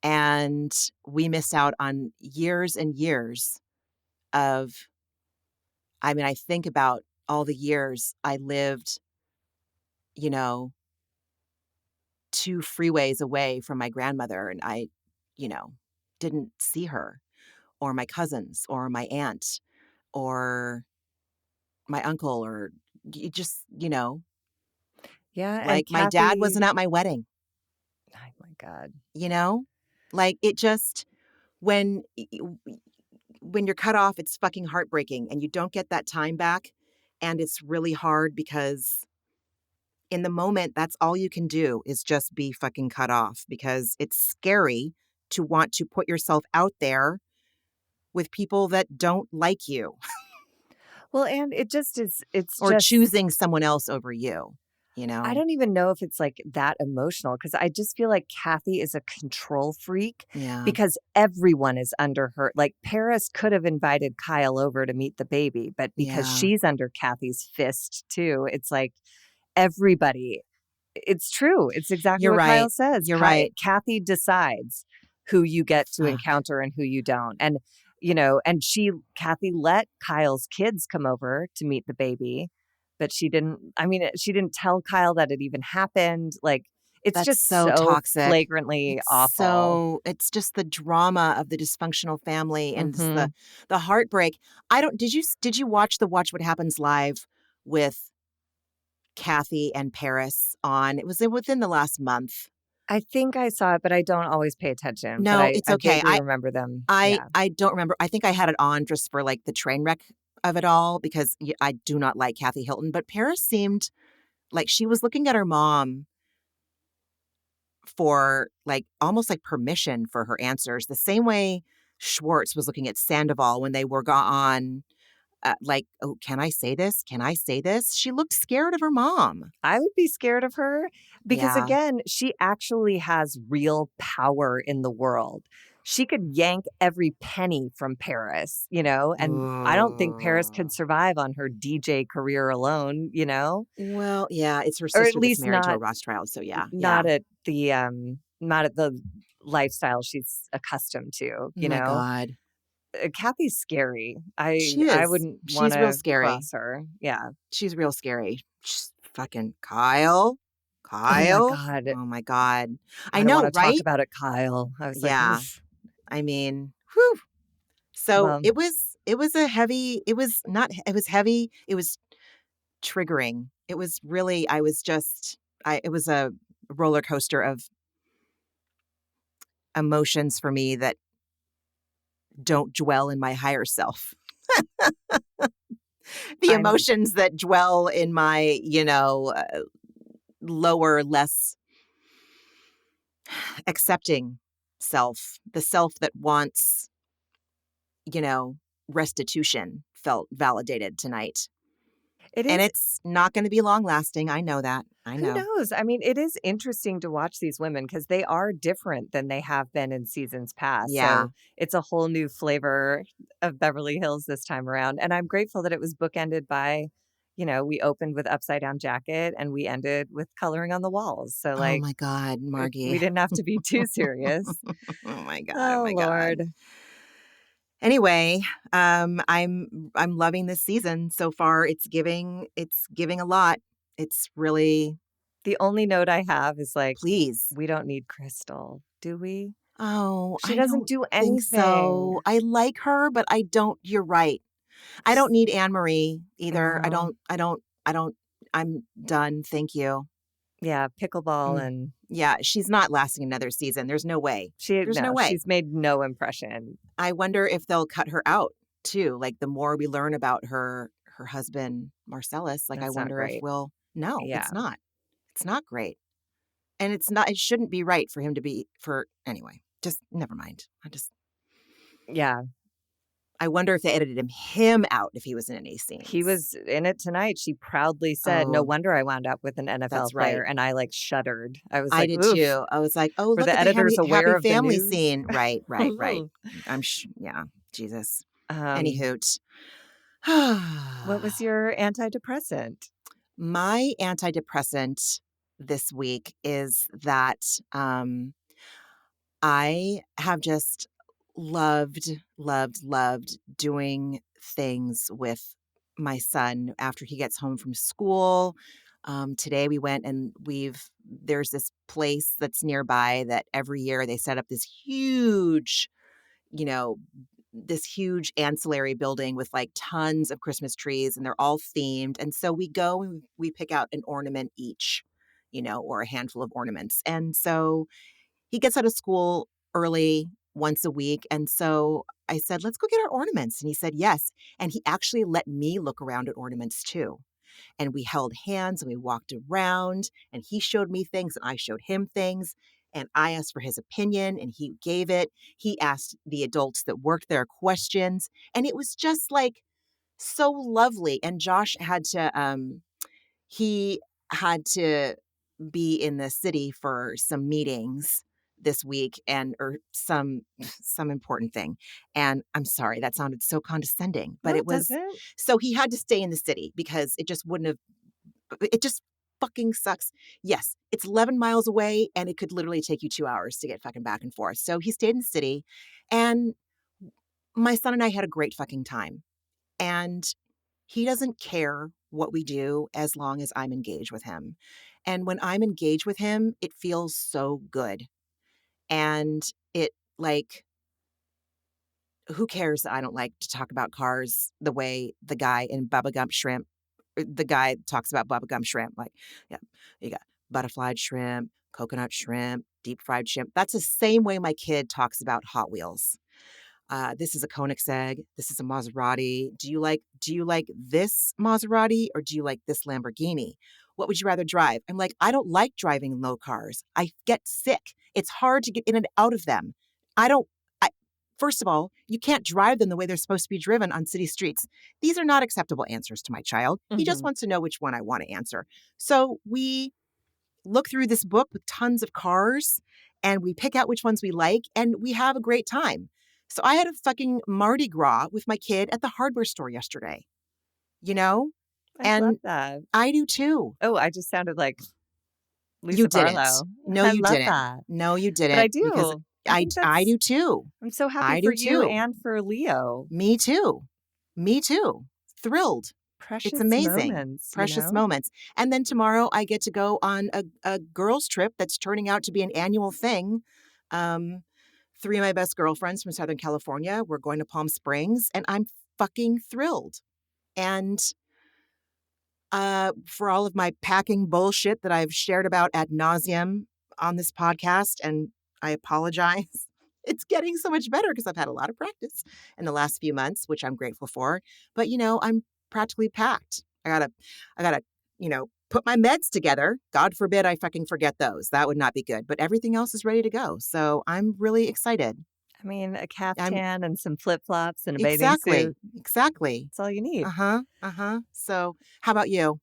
Speaker 1: And we missed out on years and years of, I think about all the years I lived, 2 freeways away from my grandmother, and I, didn't see her or my cousins or my aunt or my uncle or just,
Speaker 2: Yeah.
Speaker 1: like my dad wasn't at my wedding.
Speaker 2: Oh my God.
Speaker 1: Like it just, when you're cut off, it's fucking heartbreaking and you don't get that time back. And it's really hard because in the moment, that's all you can do is just be fucking cut off because it's scary to want to put yourself out there with people that don't like you.
Speaker 2: Well, and it just is, it's
Speaker 1: or
Speaker 2: just,
Speaker 1: choosing someone else over you,
Speaker 2: I don't even know if it's like that emotional because I just feel like Kathy is a control freak
Speaker 1: Yeah.
Speaker 2: because everyone is under her. Like Paris could have invited Kyle over to meet the baby, but because
Speaker 1: Yeah.
Speaker 2: she's under Kathy's fist too, it's like everybody. It's true. It's exactly
Speaker 1: You're
Speaker 2: what Kyle
Speaker 1: right.
Speaker 2: says.
Speaker 1: You're right.
Speaker 2: Kathy decides who you get to
Speaker 1: Ugh.
Speaker 2: encounter and who you don't. And, and Kathy let Kyle's kids come over to meet the baby, but she didn't tell Kyle that it even happened. Like, it's
Speaker 1: That's
Speaker 2: just
Speaker 1: so
Speaker 2: so
Speaker 1: toxic.
Speaker 2: flagrantly awful.
Speaker 1: It's just the drama of the dysfunctional family and just
Speaker 2: Hmm.
Speaker 1: the heartbreak. Did you watch Watch What Happens Live with Kathy and Paris on? It was within the last month.
Speaker 2: I think I saw it, but I don't always pay attention. But
Speaker 1: No, it's
Speaker 2: I
Speaker 1: okay.
Speaker 2: vaguely remember them.
Speaker 1: I
Speaker 2: Yeah.
Speaker 1: I don't remember. I think I had it on just for like the train wreck of it all because I do not like Kathy Hilton, but Paris seemed like she was looking at her mom for like almost like permission for her answers, the same way Schwartz was looking at Sandoval when they were on. Like, oh, can I say this? Can I say this? She looked scared of her mom.
Speaker 2: I would be scared of her because,
Speaker 1: Yeah.
Speaker 2: again, she actually has real power in the world. She could yank every penny from Paris, and I don't think Paris could
Speaker 1: Ugh.
Speaker 2: survive on her DJ career alone,
Speaker 1: Well, yeah, it's her
Speaker 2: or at
Speaker 1: sister that's
Speaker 2: least
Speaker 1: married to a
Speaker 2: not
Speaker 1: Rothschild. So yeah, yeah.
Speaker 2: not at the not at the lifestyle she's accustomed to,
Speaker 1: Oh my God.
Speaker 2: Kathy's scary. I
Speaker 1: She
Speaker 2: I
Speaker 1: is.
Speaker 2: wouldn't want
Speaker 1: She's real
Speaker 2: to
Speaker 1: scary.
Speaker 2: cross her. Yeah.
Speaker 1: She's real scary. She's fucking Kyle.
Speaker 2: Oh my
Speaker 1: Kyle.
Speaker 2: God.
Speaker 1: Oh my God. I
Speaker 2: I don't want
Speaker 1: know,
Speaker 2: to talk
Speaker 1: right?
Speaker 2: about it, Kyle. I was like,
Speaker 1: Yeah.
Speaker 2: oof.
Speaker 1: I mean, whew. So
Speaker 2: Well,
Speaker 1: it was a heavy, it was not, it was heavy. It was triggering. It was really, I was just, it was a roller coaster of emotions for me that don't dwell in my higher self. The
Speaker 2: I'm
Speaker 1: emotions that dwell in my, lower, less accepting self, the self that wants, you know, restitution felt validated tonight.
Speaker 2: it
Speaker 1: And
Speaker 2: is.
Speaker 1: it's not going to be long lasting. I know that. I
Speaker 2: Who
Speaker 1: know.
Speaker 2: knows? I mean, it is interesting to watch these women because they are different than they have been in seasons past.
Speaker 1: Yeah.
Speaker 2: So it's a whole new flavor of Beverly Hills this time around. And I'm grateful that it was bookended by, we opened with Upside Down Jacket and we ended with Coloring on the Walls. So,
Speaker 1: Oh
Speaker 2: like,
Speaker 1: my God,
Speaker 2: we
Speaker 1: Margie.
Speaker 2: didn't have to be too serious.
Speaker 1: Oh my God. Oh
Speaker 2: Oh,
Speaker 1: my God.
Speaker 2: Lord.
Speaker 1: Anyway, I'm loving this season so far. It's giving a lot. It's really
Speaker 2: The only note I have is like,
Speaker 1: please.
Speaker 2: we don't need Crystal, do we?
Speaker 1: Oh,
Speaker 2: She
Speaker 1: I
Speaker 2: doesn't
Speaker 1: don't
Speaker 2: do
Speaker 1: think
Speaker 2: anything.
Speaker 1: so. I like her, but I don't. You're right. I don't need Anne Marie either.
Speaker 2: No.
Speaker 1: I don't. I'm done. Thank you.
Speaker 2: Yeah, pickleball
Speaker 1: Mm.
Speaker 2: and
Speaker 1: Yeah, she's not lasting another season. There's no way. There's no way.
Speaker 2: she's made no impression.
Speaker 1: I wonder if they'll cut her out too. Like the more we learn about her husband Marcellus, like I
Speaker 2: That's not
Speaker 1: wonder if
Speaker 2: great.
Speaker 1: we'll no,
Speaker 2: Yeah.
Speaker 1: it's not. It's not great. And it shouldn't be right for him to be for anyway. Just never mind.
Speaker 2: Yeah.
Speaker 1: I wonder if they edited him out if he was in any
Speaker 2: He
Speaker 1: scenes.
Speaker 2: was in it tonight. She proudly said, "No
Speaker 1: Oh,
Speaker 2: wonder I wound up with an NFL
Speaker 1: that's
Speaker 2: player."
Speaker 1: right.
Speaker 2: And I like shuddered. I was
Speaker 1: I
Speaker 2: like,
Speaker 1: did
Speaker 2: "Oof."
Speaker 1: too. I was like, "Oh,
Speaker 2: Were
Speaker 1: look
Speaker 2: the
Speaker 1: at the
Speaker 2: editors aware
Speaker 1: happy
Speaker 2: of the
Speaker 1: family
Speaker 2: news?
Speaker 1: scene." Right, right, right. Yeah, Jesus. Any
Speaker 2: um,
Speaker 1: hoot.
Speaker 2: what was your antidepressant?
Speaker 1: My antidepressant this week is that I have just loved doing things with my son after he gets home from school. Today we went and there's this place that's nearby that every year they set up you know, this huge ancillary building with like tons of Christmas trees and they're all themed. And so we go and we pick out an ornament each, or a handful of ornaments. And so he gets out of school early once a week. And so I said, let's go get our ornaments. And he said, yes. And he actually let me look around at ornaments too. And we held hands and we walked around and he showed me things and I showed him things. And I asked for his opinion and he gave it. He asked the adults that worked there questions. And it was just like so lovely. And Josh he had to be in the city for some meetings this week or some important thing. And I'm sorry, that sounded so condescending, but
Speaker 2: No,
Speaker 1: it
Speaker 2: it
Speaker 1: was,
Speaker 2: doesn't.
Speaker 1: so he had to stay in the city because it just fucking sucks. Yes, it's 11 miles away and it could literally take you 2 hours to get fucking back and forth. So he stayed in the city and my son and I had a great fucking time. And he doesn't care what we do as long as I'm engaged with him. And when I'm engaged with him, it feels so good. And it like, who cares that I don't like to talk about cars the way the guy in Bubba Gump Shrimp, the guy talks about Bubba Gump Shrimp. Like, yeah, you got butterflied shrimp, coconut shrimp, deep fried shrimp. That's the same way my kid talks about Hot Wheels. This is a Koenigsegg. This is a Maserati. Do you like this Maserati or do you like this Lamborghini? What would you rather drive? I'm like, I don't like driving low cars. I get sick. It's hard to get in and out of them. I don't, I, First of all, you can't drive them the way they're supposed to be driven on city streets. These are not acceptable answers to my child. He just wants to know which one I want to answer. So we look through this book with tons of cars and we pick out which ones we like and we have a great time. So I had a fucking Mardi Gras with my kid at the hardware store yesterday, you know?
Speaker 2: I love
Speaker 1: And
Speaker 2: that.
Speaker 1: I do too.
Speaker 2: Oh, I just sounded like
Speaker 1: You
Speaker 2: Lisa
Speaker 1: didn't.
Speaker 2: Barlow.
Speaker 1: No,
Speaker 2: I
Speaker 1: you
Speaker 2: love
Speaker 1: didn't.
Speaker 2: that.
Speaker 1: No, you
Speaker 2: But I
Speaker 1: didn't. Because
Speaker 2: do. I think
Speaker 1: I
Speaker 2: that's,
Speaker 1: do too.
Speaker 2: I'm so happy
Speaker 1: I
Speaker 2: for
Speaker 1: do
Speaker 2: you
Speaker 1: too.
Speaker 2: and for Leo.
Speaker 1: Me too. Me too. Thrilled. It's
Speaker 2: Precious
Speaker 1: amazing.
Speaker 2: moments,
Speaker 1: Precious moments. And then tomorrow I get to go on a girls' trip that's turning out to be an annual thing. Three of my best girlfriends from Southern California. We're going to Palm Springs and I'm fucking thrilled. And for all of my packing bullshit that I've shared about ad nauseum on this podcast, and I apologize. It's getting so much better because I've had a lot of practice in the last few months, which I'm grateful for. But I'm practically packed. I gotta, put my meds together. God forbid I fucking forget those. That would not be good. But everything else is ready to go. So I'm really excited.
Speaker 2: I mean, a
Speaker 1: I'm
Speaker 2: caftan and some flip-flops and a bathing
Speaker 1: exactly,
Speaker 2: suit.
Speaker 1: exactly.
Speaker 2: That's all you need.
Speaker 1: So how about you?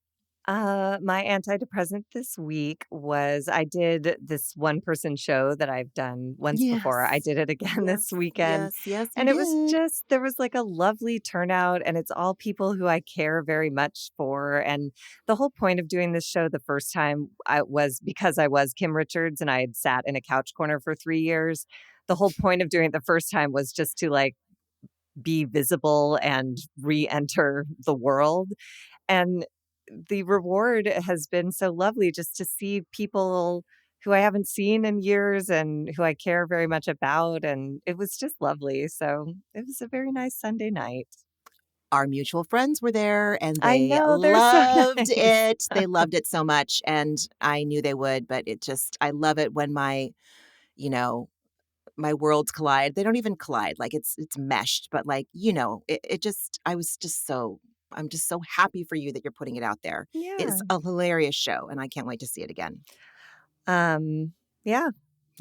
Speaker 2: My antidepressant this week was I did this one person show that I've done once before. I
Speaker 1: Yes.
Speaker 2: did it again
Speaker 1: Yes.
Speaker 2: this weekend.
Speaker 1: Yes, you
Speaker 2: And it was
Speaker 1: did.
Speaker 2: just, there was like a lovely turnout, and it's all people who I care very much for. And the whole point of doing this show the first time I was because I was Kim Richards and I had sat in a couch corner for 3 years. The whole point of doing it the first time was just to like be visible and re-enter the world. And the reward has been so lovely just to see people who I haven't seen in years and who I care very much about. And it was just lovely. So it was a very nice Sunday night.
Speaker 1: Our mutual friends were there and
Speaker 2: I
Speaker 1: they
Speaker 2: know, they're so
Speaker 1: loved
Speaker 2: nice.
Speaker 1: it. They loved it so much. And I knew they would, but I love it when you know, my worlds collide. They don't even collide. Like it's meshed, but I'm just so happy for you that you're putting it out there.
Speaker 2: Yeah.
Speaker 1: It's a hilarious show and I can't wait to see it again.
Speaker 2: Yeah.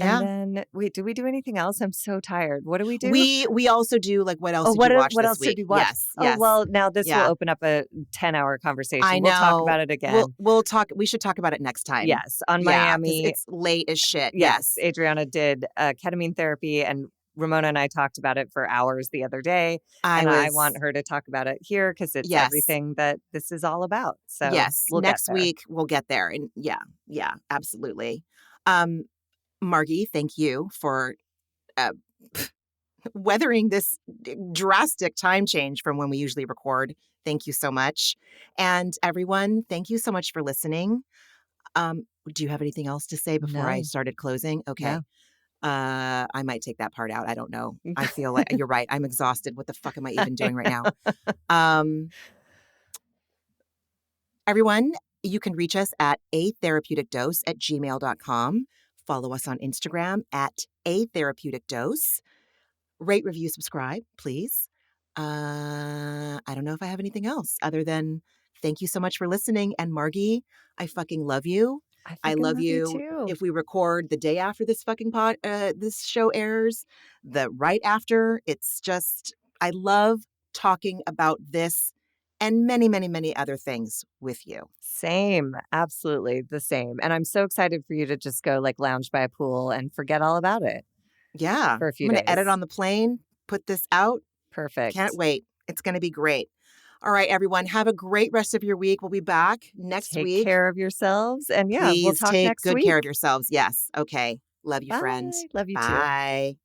Speaker 2: And
Speaker 1: Yeah.
Speaker 2: then wait, do we do anything else? I'm so tired. What do we do?
Speaker 1: We also do like what else
Speaker 2: Oh,
Speaker 1: did you watch
Speaker 2: what
Speaker 1: this
Speaker 2: else did
Speaker 1: week?
Speaker 2: we watch?
Speaker 1: Yes.
Speaker 2: Oh,
Speaker 1: Yes.
Speaker 2: well, now this will
Speaker 1: Yeah.
Speaker 2: open up a 10-hour conversation.
Speaker 1: I
Speaker 2: We'll talk
Speaker 1: know.
Speaker 2: about it again.
Speaker 1: We'll talk. We should talk about it next time.
Speaker 2: Yes, on
Speaker 1: Yeah, because
Speaker 2: Miami.
Speaker 1: it's late as shit.
Speaker 2: Yes,
Speaker 1: Yes.
Speaker 2: Adriana did ketamine therapy, and Ramona and I talked about it for hours the other day. And I want her to talk about it here because it's
Speaker 1: Yes.
Speaker 2: everything that this is all about. So
Speaker 1: Yes.
Speaker 2: we'll get
Speaker 1: Next
Speaker 2: there.
Speaker 1: week we'll get there. And yeah, absolutely. Margie, thank you for weathering this drastic time change from when we usually record. Thank you so much. And everyone, thank you so much for listening. Do you have anything else to say before I
Speaker 2: No.
Speaker 1: started closing? Okay.
Speaker 2: No.
Speaker 1: I might take that part out. I don't know. I feel like you're right. I'm exhausted. What the fuck am I even doing right now? Everyone, you can reach us at atherapeuticdose@gmail.com. Follow us on Instagram at A Therapeutic Dose. Rate, review, subscribe, please. I don't know if I have anything else other than thank you so much for listening. And Margie, I fucking love you. I love you
Speaker 2: too.
Speaker 1: if we record the day after this fucking this show airs, the right after. It's just, I love talking about this and many, many, many other things with you.
Speaker 2: Same. Absolutely the same. And I'm so excited for you to just go like lounge by a pool and forget all about it.
Speaker 1: Yeah.
Speaker 2: For a few
Speaker 1: I'm going
Speaker 2: days.
Speaker 1: to edit on the plane, put this out.
Speaker 2: Perfect.
Speaker 1: Can't wait. It's going to be great. All right, everyone. Have a great rest of your week. We'll be back next week.
Speaker 2: Take care of yourselves. And yeah,
Speaker 1: Please
Speaker 2: we'll talk
Speaker 1: take
Speaker 2: next
Speaker 1: good
Speaker 2: week.
Speaker 1: care of yourselves. Yes. Okay. Love you,
Speaker 2: Bye.
Speaker 1: friend.
Speaker 2: Love you
Speaker 1: Bye.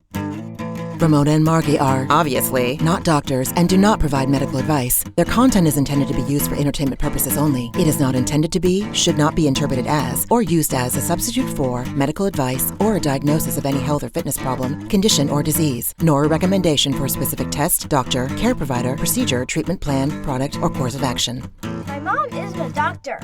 Speaker 3: Ramona and Margie are obviously not doctors and do not provide medical advice. Their content is intended to be used for entertainment purposes only. It is not intended to be, should not be interpreted as, or used as a substitute for medical advice or a diagnosis of any health or fitness problem, condition, or disease, nor a recommendation for a specific test, doctor, care provider, procedure, treatment plan, product, or course of action.
Speaker 4: My mom isn't a doctor.